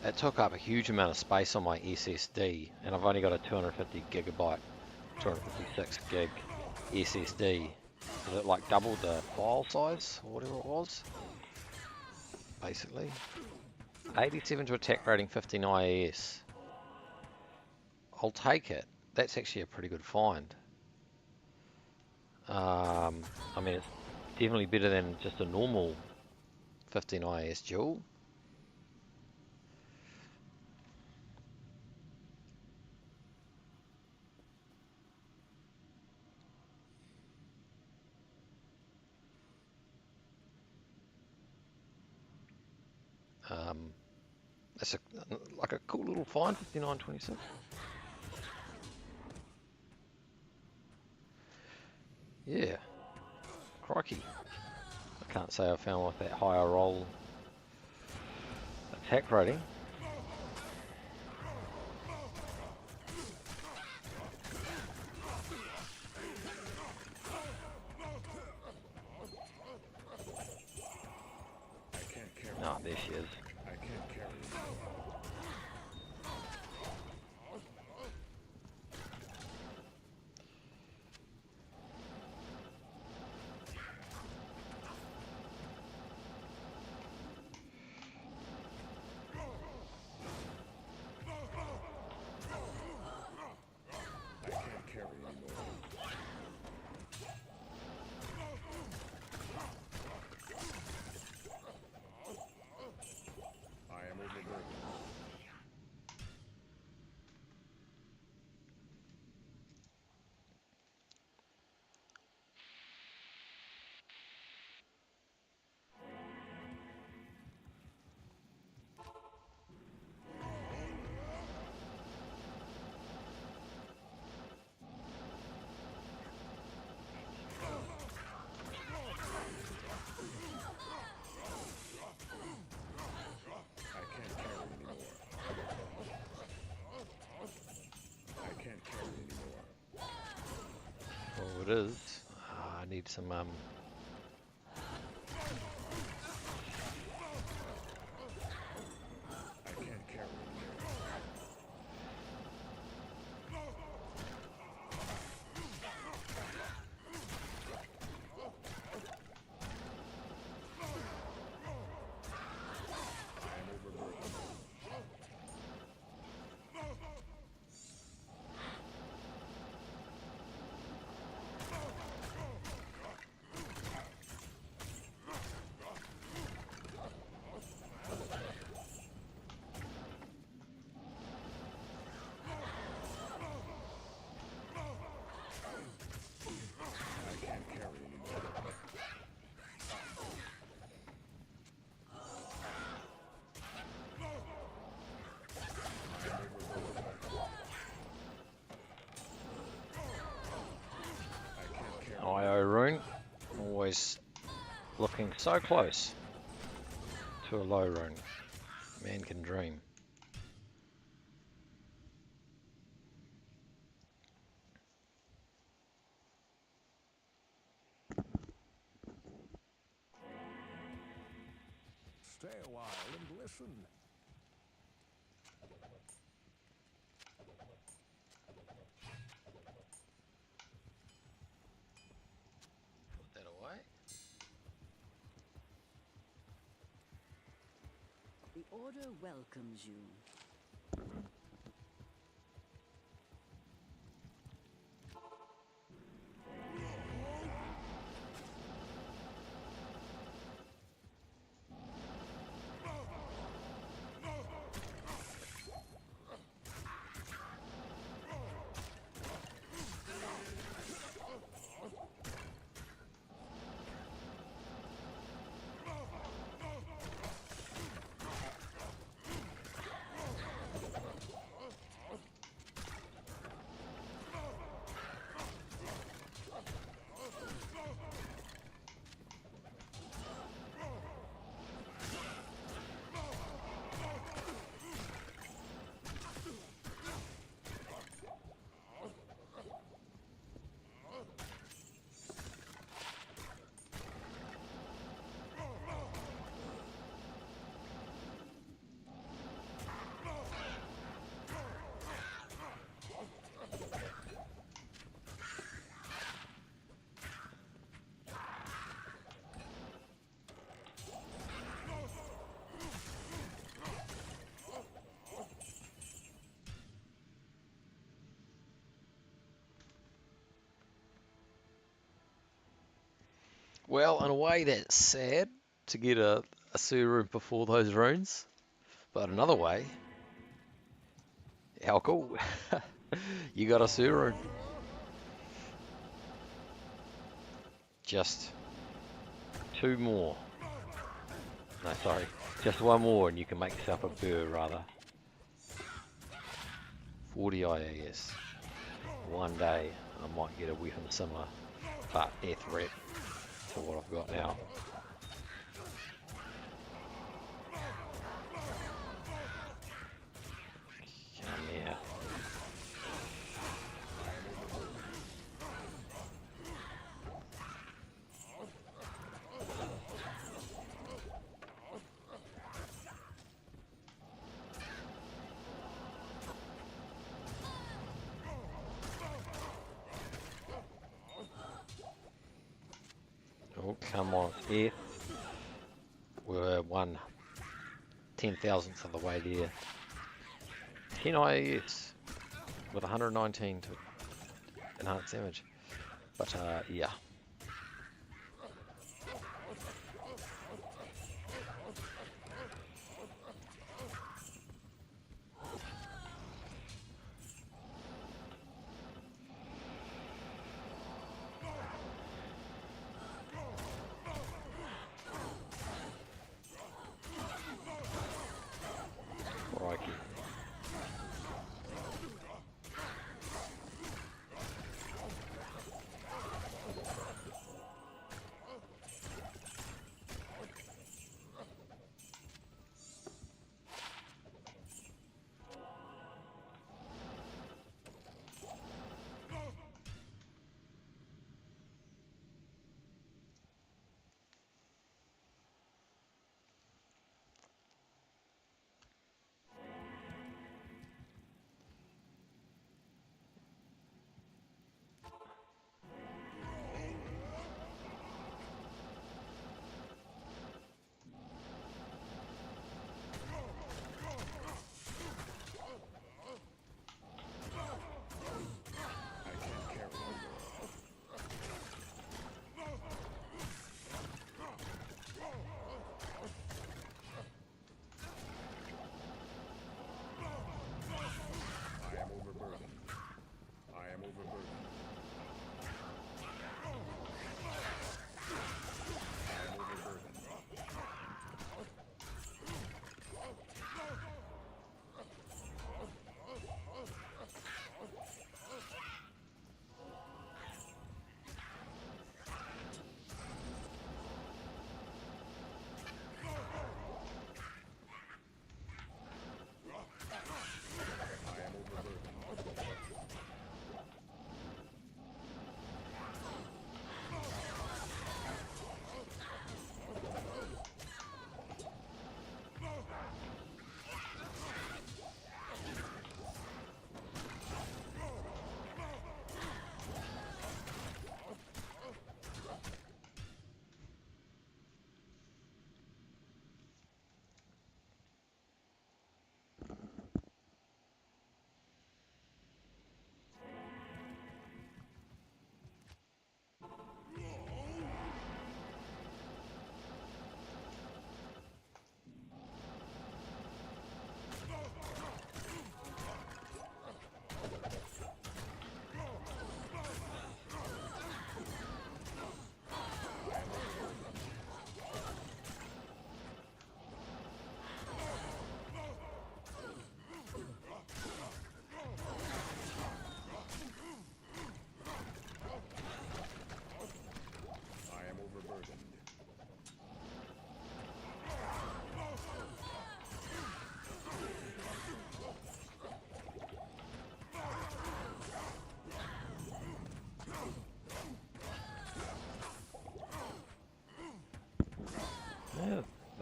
It took up a huge amount of space on my SSD, and I've only got a 250 gigabyte, 256 gig SSD. So it like doubled the file size, or whatever it was. Basically, 87 to attack rating, 15 IAS. I'll take it. That's actually a pretty good find. I mean, it's definitely better than just a normal 15 IAS duel. That's like a cool little find, 59.26. Yeah, crikey. I can't say I found with that higher roll attack rating. Oh, there she is. it is. I need some IO rune. Always looking so close to a low rune. Man can dream. Stay a while and listen. Put that away. The Order welcomes you. Well, in a way, that's sad to get a sewer room before those runes, but another way, how cool! You got a sewer room. Just two more. No, sorry, just one more, and you can make yourself a burr rather. 40 IAS. One day, I might get a weapon similar, but ethereal to what I've got now. Come here. Oh, come on, F. We're 1/10,000th of the way there. 10 IAS with 119 to enhance damage. But yeah. Crikey.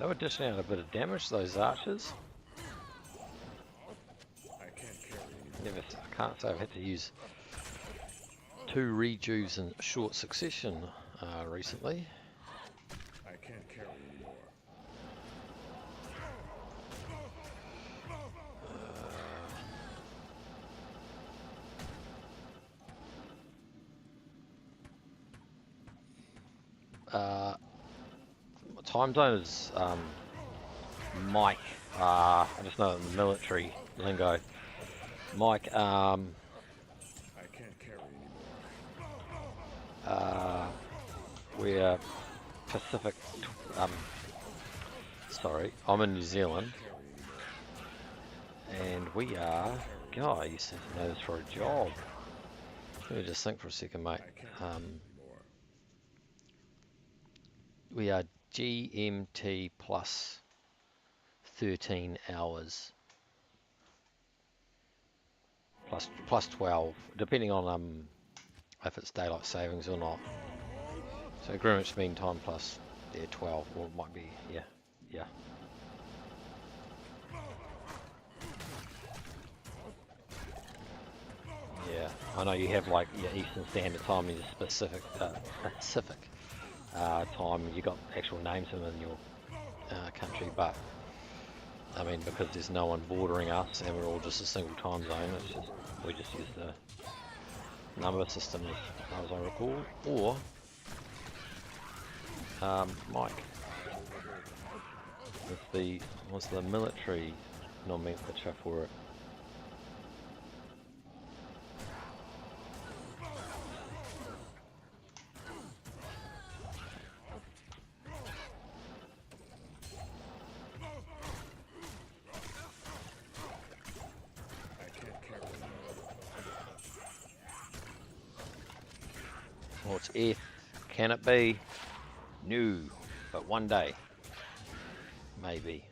They were dishing out a bit of damage, those archers. I can't carry anymore. I can't say I've had to use 2 rejuves in short succession recently. I can't carry anymore. Time zone is Mike. I just know in the military lingo. Mike, I can't carry anymore. we're Pacific. Sorry, I'm in New Zealand, Carry anymore. and we are. God, I used to know this for a job. Let me just think for a second, mate. I can't carry anymore. We are GMT plus 13 hours. Plus 12, depending on if it's daylight savings or not. So Greenwich Mean Time plus 12, or it might be yeah. Yeah, I know you have like your Eastern Standard Time and your Pacific time. You got actual names in your country, but I mean because there's no one bordering us and we're all just a single time zone. We just use the number system as far as I recall, or Mike was the military nomenclature for it. I can't carry anymore. Well, it's F. Can it be? No, but one day, maybe.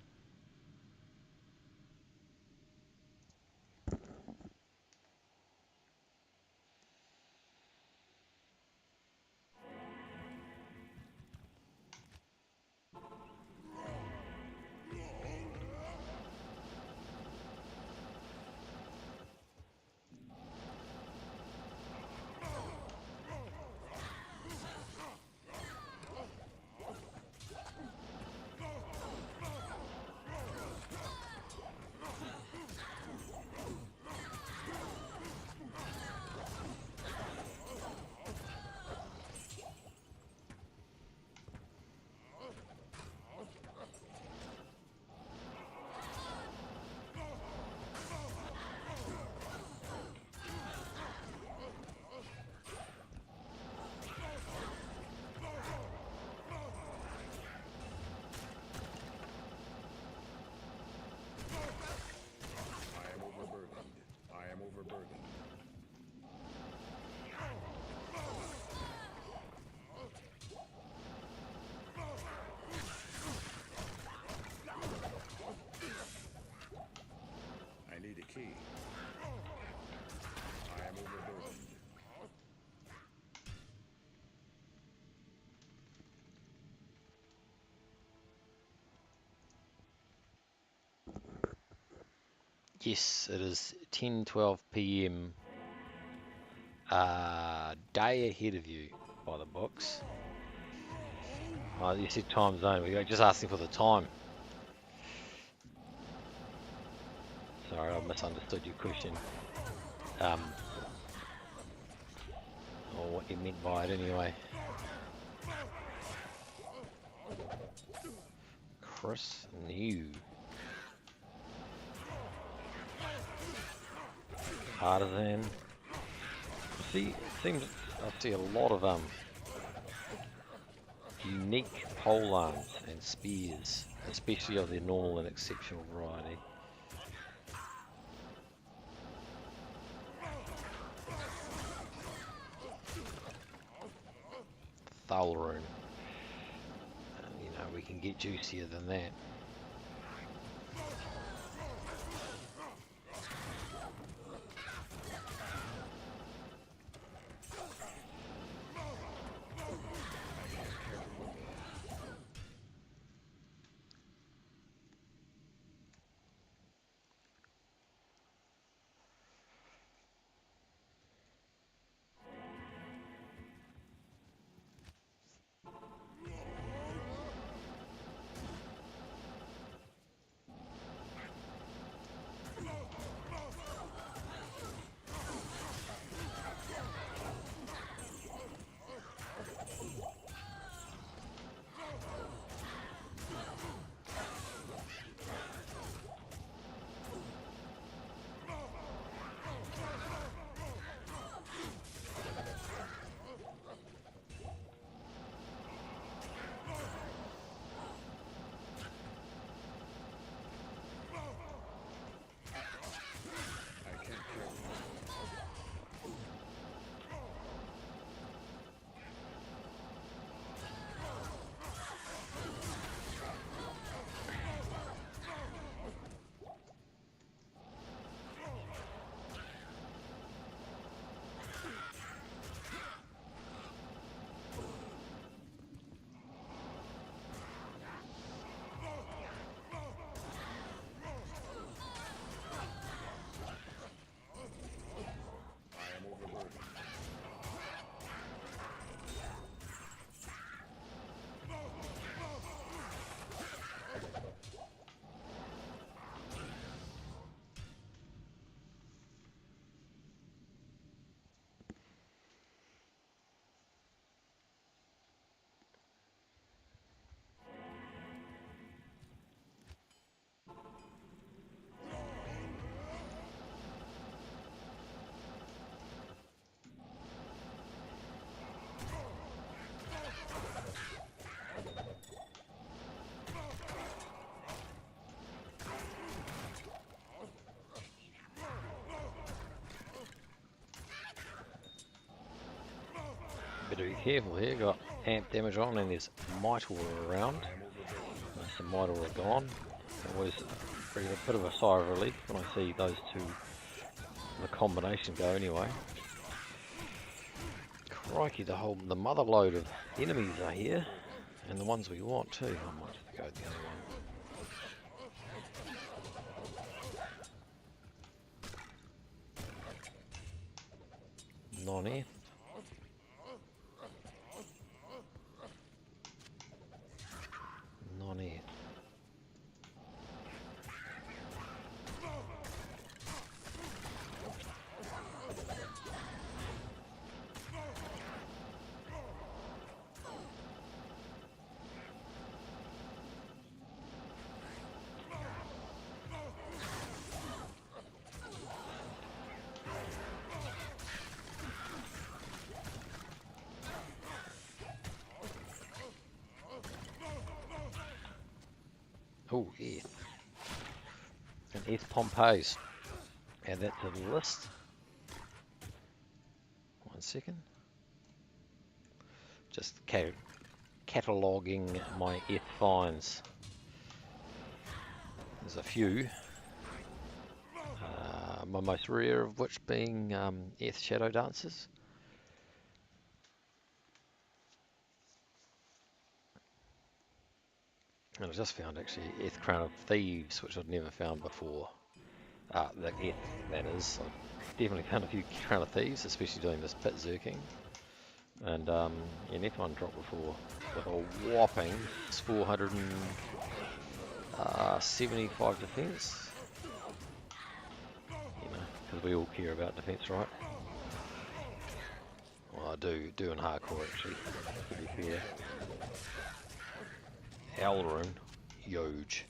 I am overburdened. I am overburdened. I need a key. I am overburdened. Yes, it is 10:12 p.m. Day ahead of you, by the books. You said time zone. We were just asking for the time. Sorry, I misunderstood your question. Or what you meant by it anyway. Chris New. Partisan. I see a lot of unique polearms and spears, especially of the normal and exceptional variety. Thalrune. We can get juicier than that. Better be careful here, got amp damage on and there's might all around. Most of the might all are gone. Always breathe a bit of a sigh of relief when I see those two, the combination go anyway. Crikey, the mother load of enemies are here, and the ones we want too. I might have to go the other one. Non-earth. Non-earth. Oh, Eth. And Eth Pompey's. Add that to the list. 1 second. Just cataloguing my Eth finds. There's a few. My most rare of which being Eth Shadow Dancers. And I just found actually Eth Crown of Thieves, which I'd never found before. The Eth, that is. I've definitely found a few Crown of Thieves, especially doing this pit zerking. And yeah, never one dropped before with a whopping 475 defense. You know, because we all care about defense, right? Well, I do in hardcore actually, to be fair. Elrune, huge.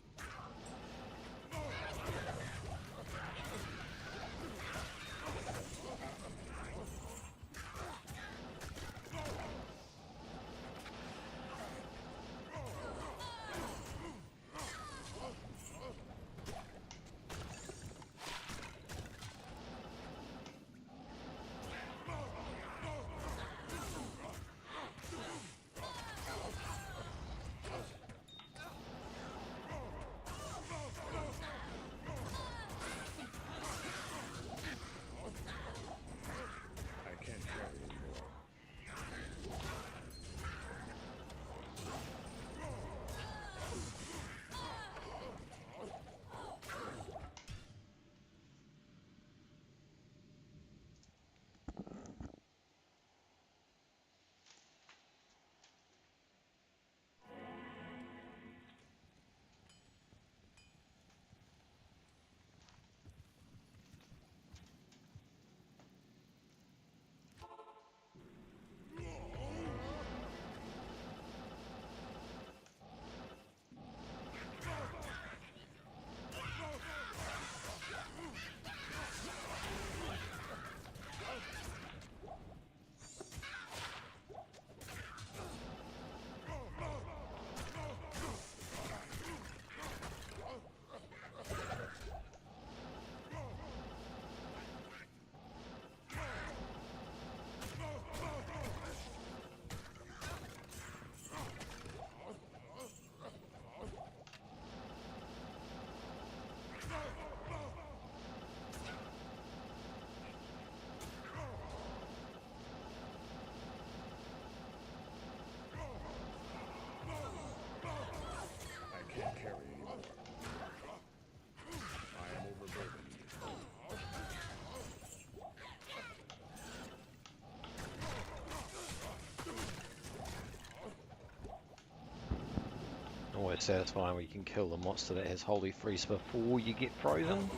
Always satisfying when you can kill the monster that has Holy Freeze before you get frozen.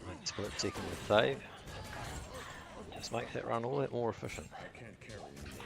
Like split second to save. Just makes that run all that more efficient. I can't carry anymore.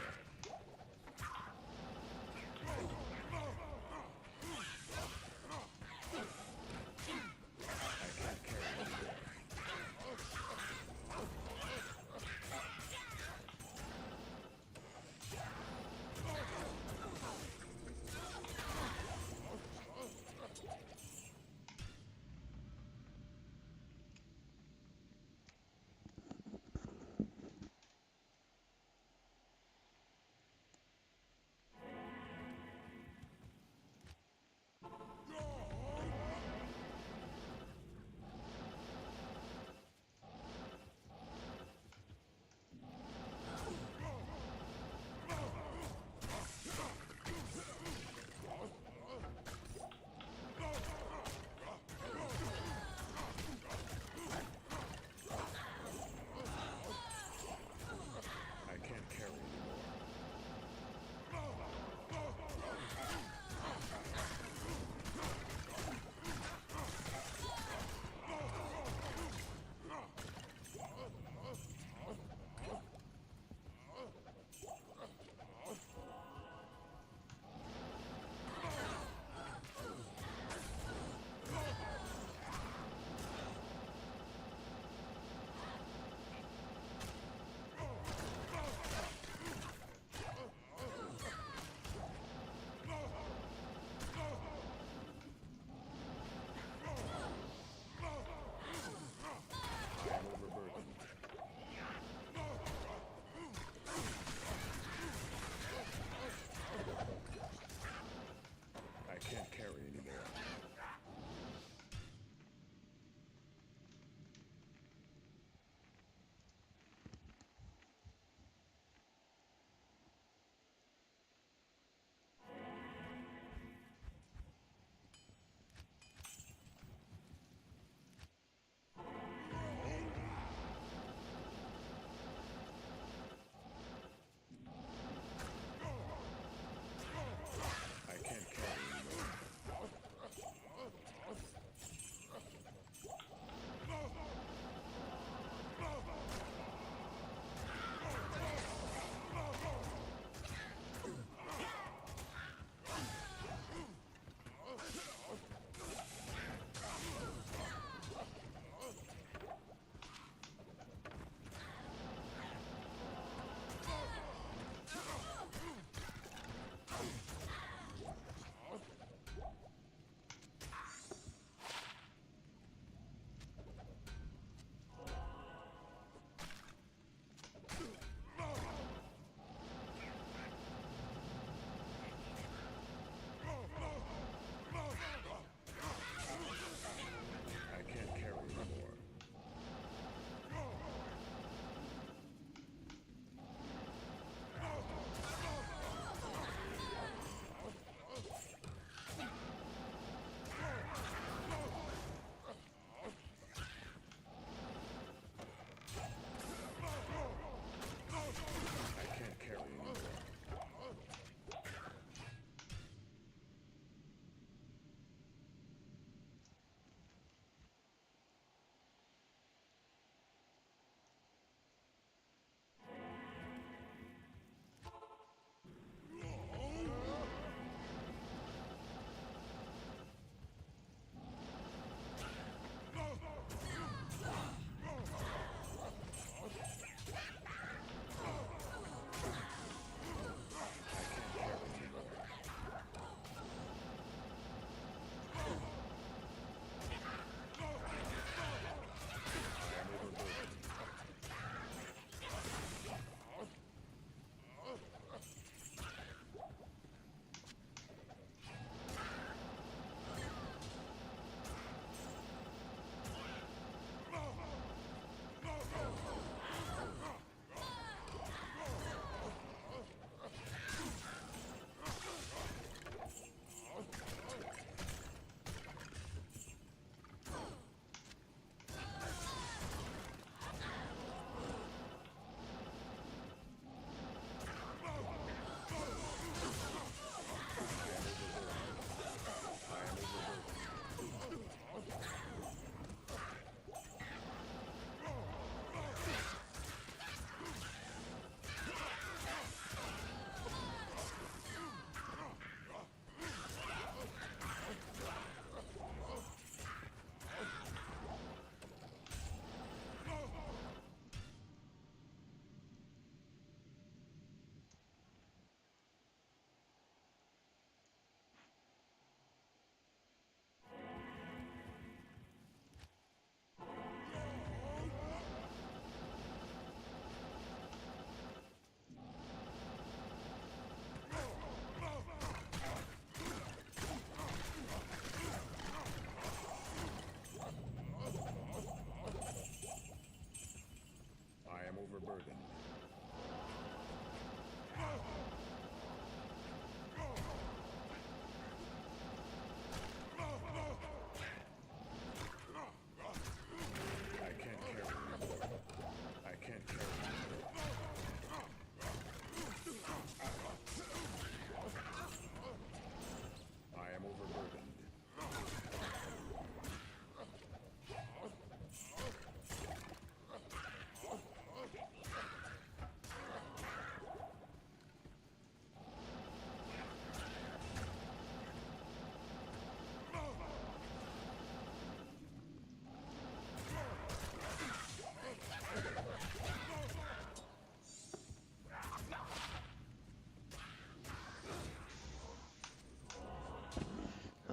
overburdened. I can't carry anymore. I can't carry anymore. I am overburdened.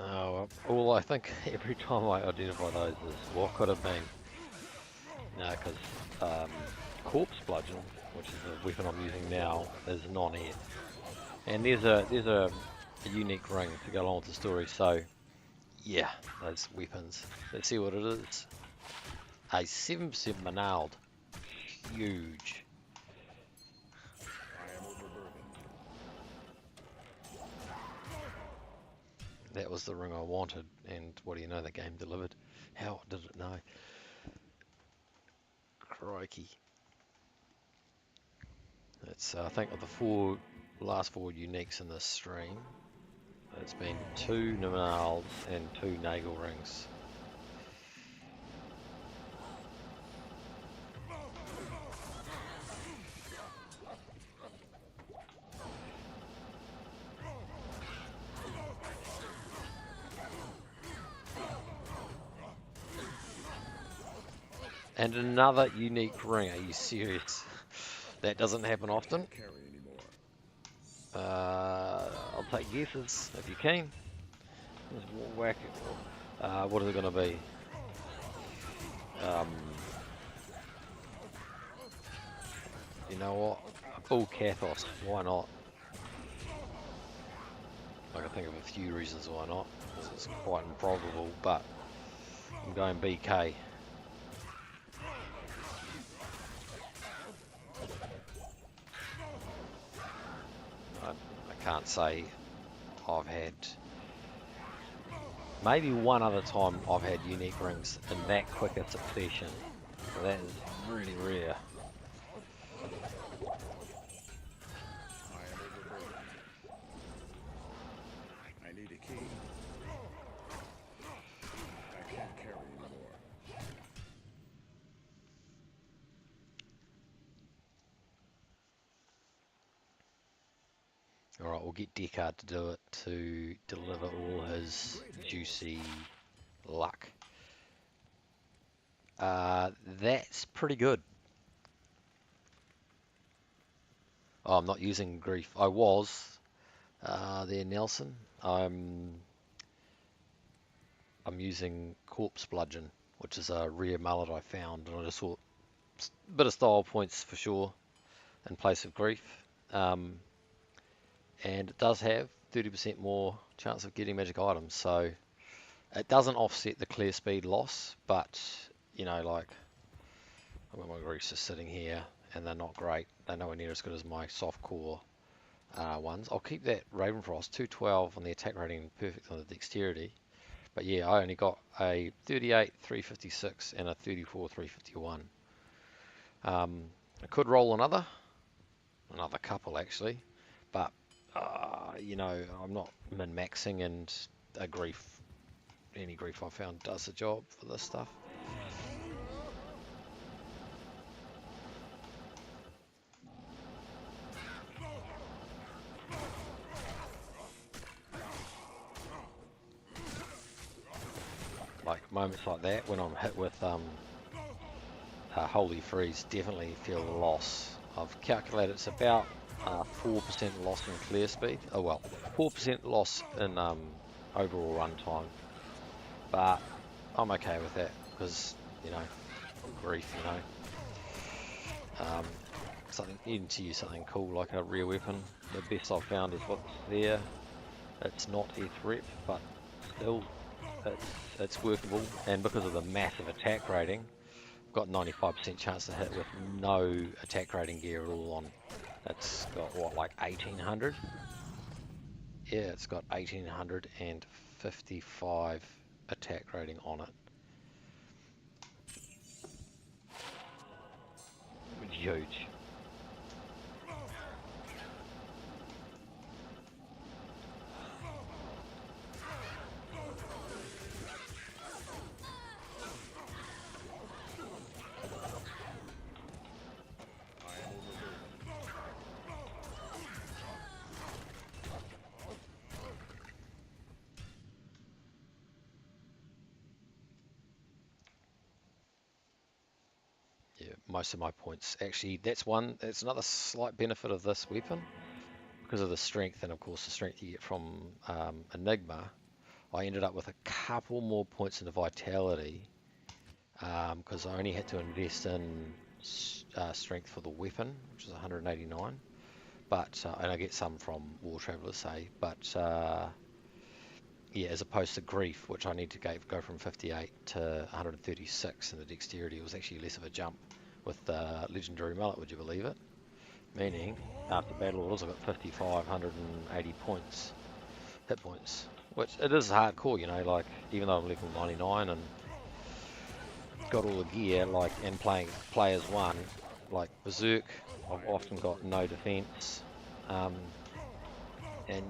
Oh, all I think every time I identify those is what could have been. No, because corpse bludgeon, which is the weapon I'm using now, is non-air, and there's a unique ring to go along with the story. So yeah, those weapons. Let's see what it is. A 7% Manald, huge. I am overburdened. That was the ring I wanted, and what do you know, the game delivered. How did it know? Crikey. It's I think of the last four uniques in this stream, it's been 2 Niminals and 2 Nagel rings. And another unique ring. Are you serious? That doesn't happen often. Carry anymore. I'll take guesses if you can. Just whack it. What is it going to be? You know what? A Bull Kathos. Why not? I can think of a few reasons why not. It's quite improbable, but I'm going BK. I can't say I've had, maybe one other time I've had unique rings in that quick a succession. So that is really rare. I am overburdened. I need a key. I can't carry anymore. Alright, we'll get Deckard to do it to deliver all his juicy luck. That's pretty good. Oh, I'm not using grief. I was there, Nelson. I'm using corpse bludgeon, which is a rare mallet I found, and I just thought a bit of style points for sure in place of grief. And it does have 30% more chance of getting magic items, so it doesn't offset the clear speed loss, but you know, like, I've got my greases sitting here and they're not great. They're nowhere near as good as my soft core ones. I'll keep that Ravenfrost 212 on the attack rating, perfect on the dexterity. But yeah, I only got a 38 356 and a 34 351. I could roll another couple actually, but you know, I'm not min-maxing, and any grief I found does the job for this stuff. Like moments like that when I'm hit with Holy Freeze, definitely feel the loss. I've calculated it's about 4% loss in clear speed. Oh well, 4% loss in overall runtime. But I'm okay with that because, you know, grief, you know. Something, you need to use something cool like a rear weapon. The best I've found is what's there. It's not F-rep, but still it's workable, and because of the massive attack rating, got 95% chance to hit with no attack rating gear at all on. It's got what, like 1800? Yeah, it's got 1855 attack rating on it. It's huge. Yeah, most of my points. Actually, that's another slight benefit of this weapon. Because of the strength, and of course the strength you get from Enigma, I ended up with a couple more points into vitality because I only had to invest in strength for the weapon, which is 189. But and I get some from War Travelers, say, but yeah, as opposed to grief, which I need to go from 58 to 136 in the dexterity, it was actually less of a jump with the legendary mallet. Would you believe it? Meaning, after battle orders, I got 5,580 points, hit points, which it is hardcore, you know. Like, even though I'm level 99 and got all the gear, like, and playing players one, like Berserk, I've often got no defense, and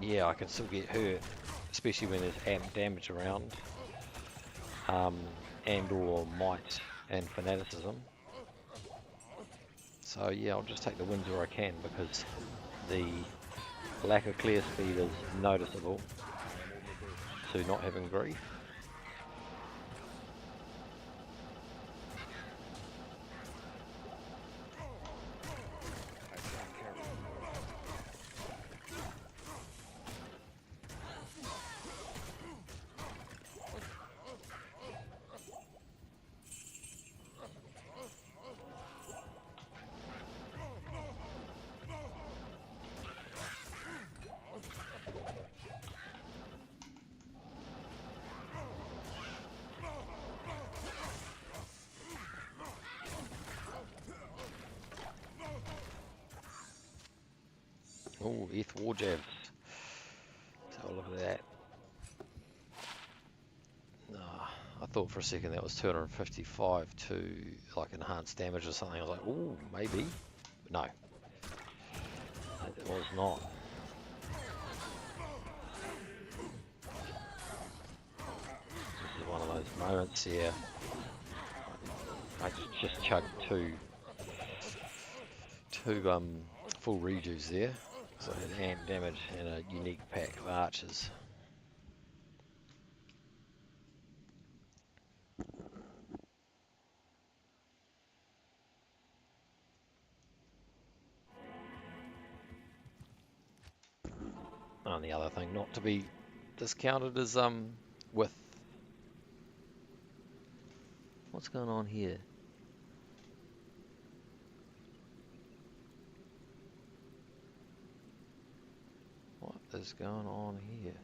yeah, I can still get hurt, especially when there's amp damage around, and or might and fanaticism. So yeah, I'll just take the wins where I can because the lack of clear speed is noticeable to not having grief. Oh, ETH War Jabs. Let's have a look at that. I thought for a second that was 255 to like enhanced damage or something. I was like, oh, maybe. But no, it was not. This is one of those moments here. I just chugged two full redos there. So I had amp damage and a unique pack of archers. And the other thing not to be discounted is with what's going on here? What is going on here?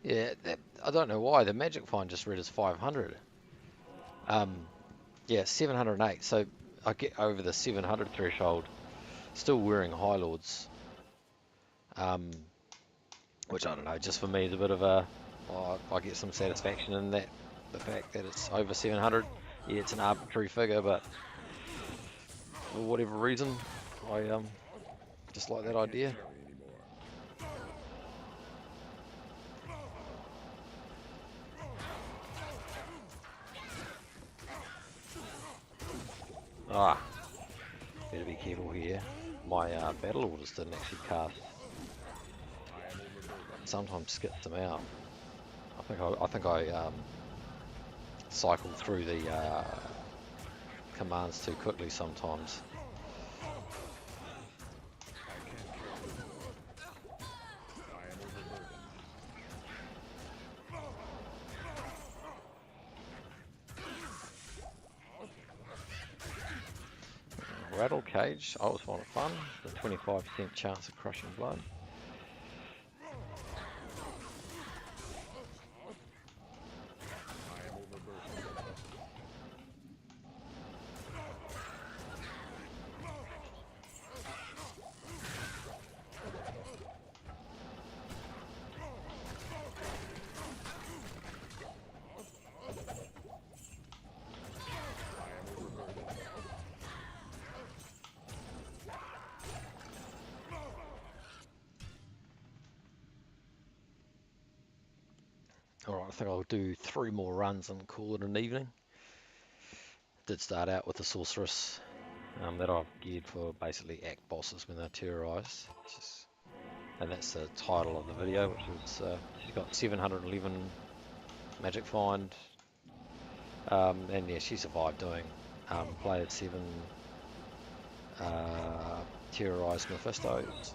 Yeah, I don't know why the magic find just read as 500. Yeah, 708. So I get over the 700 threshold, still wearing High Lords. Which I don't know, just for me is a bit of I get some satisfaction in that, the fact that it's over 700. Yeah, it's an arbitrary figure, but for whatever reason, I just like that idea. Better be careful here. My battle orders didn't actually cast. Sometimes skips them out. I think I cycle through the commands too quickly sometimes. Rattle Cage, always find it fun. The 25% chance of crushing blood. Alright, I think I'll do 3 more runs and call it an evening. Did start out with the sorceress that I've geared for basically act bosses when they're terrorized. And that's the title of the video, which is she's got 711 magic find. And yeah, she survived doing player 7 terrorized Mephistos.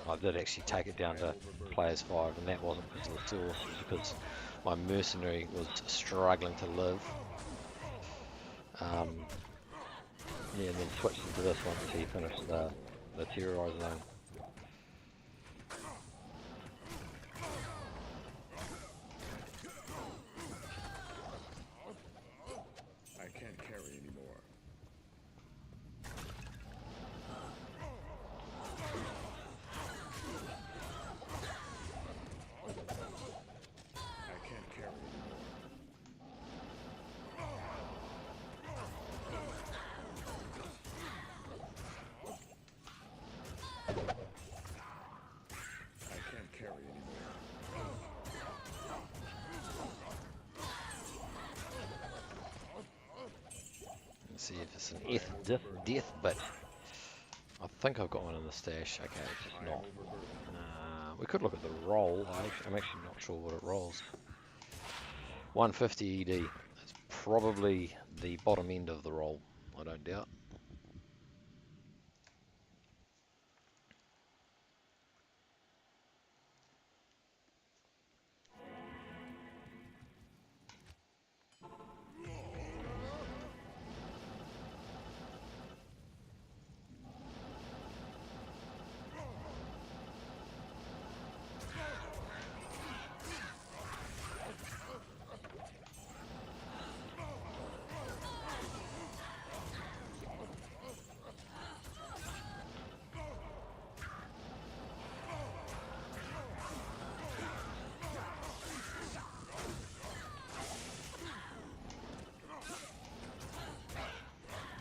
I did actually take it down to players 5, and that wasn't because of the tool, it was because my mercenary was struggling to live. Yeah, and then switched into this one until he finished the terrorized zone. I can't carry anymore. I can't carry anymore. I can't carry anymore. Let's see if it's an death bit. I think I've got one in the stash. Okay, it's I am not. overburdened. We could look at the roll. I'm actually not sure what it rolls. 150 ED. That's probably the bottom end of the roll, I don't doubt.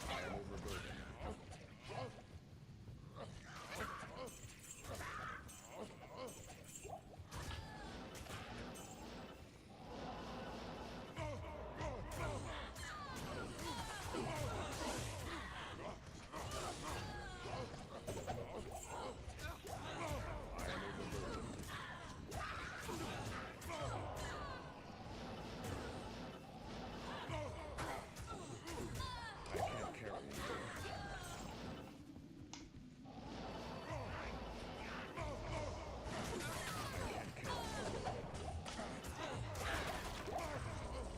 I am overburdened. I am overburdened. I can't carry anymore.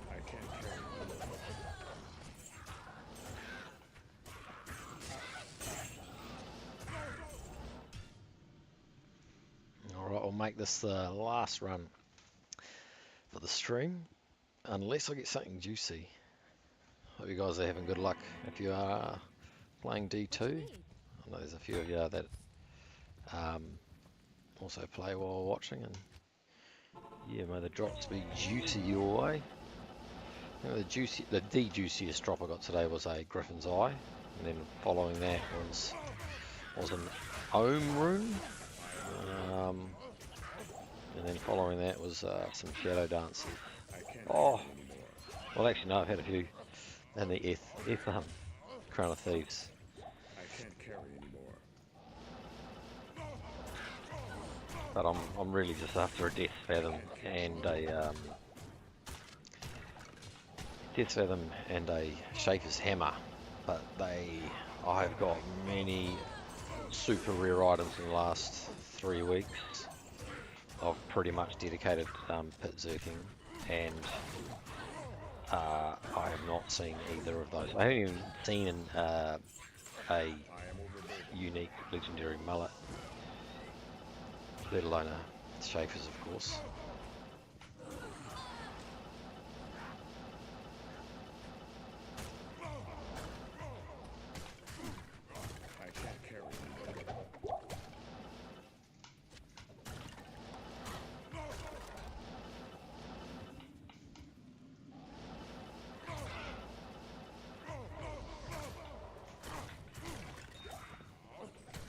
I can't carry anymore. Alright, I'll make this the last run for the stream, unless I get something juicy. Hope you guys are having good luck if you are playing D2. I know there's a few of you that also play while watching, and yeah, may the drops be juicy your way. I think the juiciest drop I got today was a Griffin's Eye, and then following that was an Ohm rune, and then following that was some Shadow Dances. I can't Oh, carry anymore. well actually no, I've had a few in the Crown of Thieves. I can't carry anymore. But I'm really just after a Death Fathom and a Schaefer's hammer. But I've got many super rare items in the last 3 weeks. I've pretty much dedicated pit zerking, and I have not seen either of those. I haven't even seen a I am overburdened. unique legendary mullet, let alone a Schaefer's, of course. I can't carry anymore.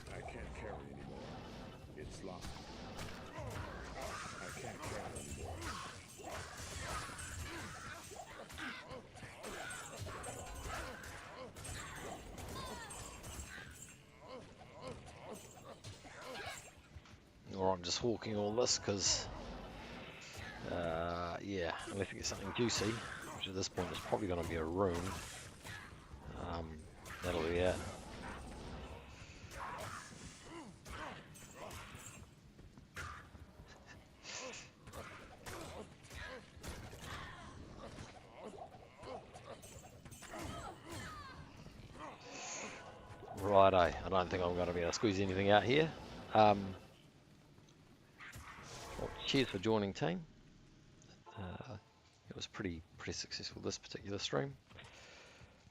I can't carry anymore. It's locked. on just hawking all this because, yeah, unless we get something juicy, which at this point is probably going to be a rune, that'll be it. Righto, I don't think I'm going to be able to squeeze anything out here. Well, cheers for joining, team. It was pretty successful this particular stream.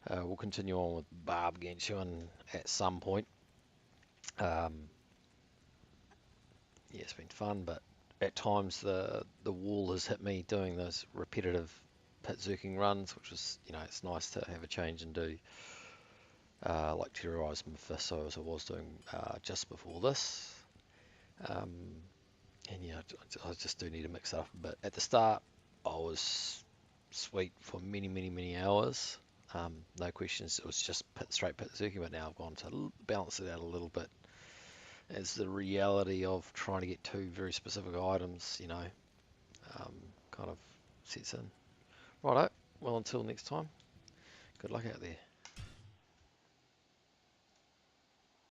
We'll continue on with Barb Genshin at some point. Yeah, it's been fun, but at times the wall has hit me doing those repetitive pit zerking runs, which was, it's nice to have a change and do like terrorize Mephisto as I was doing just before this. And yeah, I just do need to mix it up a bit. At the start, I was sweet for many hours. No questions, it was just straight pit zerking, but now I've gone to balance it out a little bit as the reality of trying to get two very specific items, kind of sets in. Righto, well, until next time, good luck out there.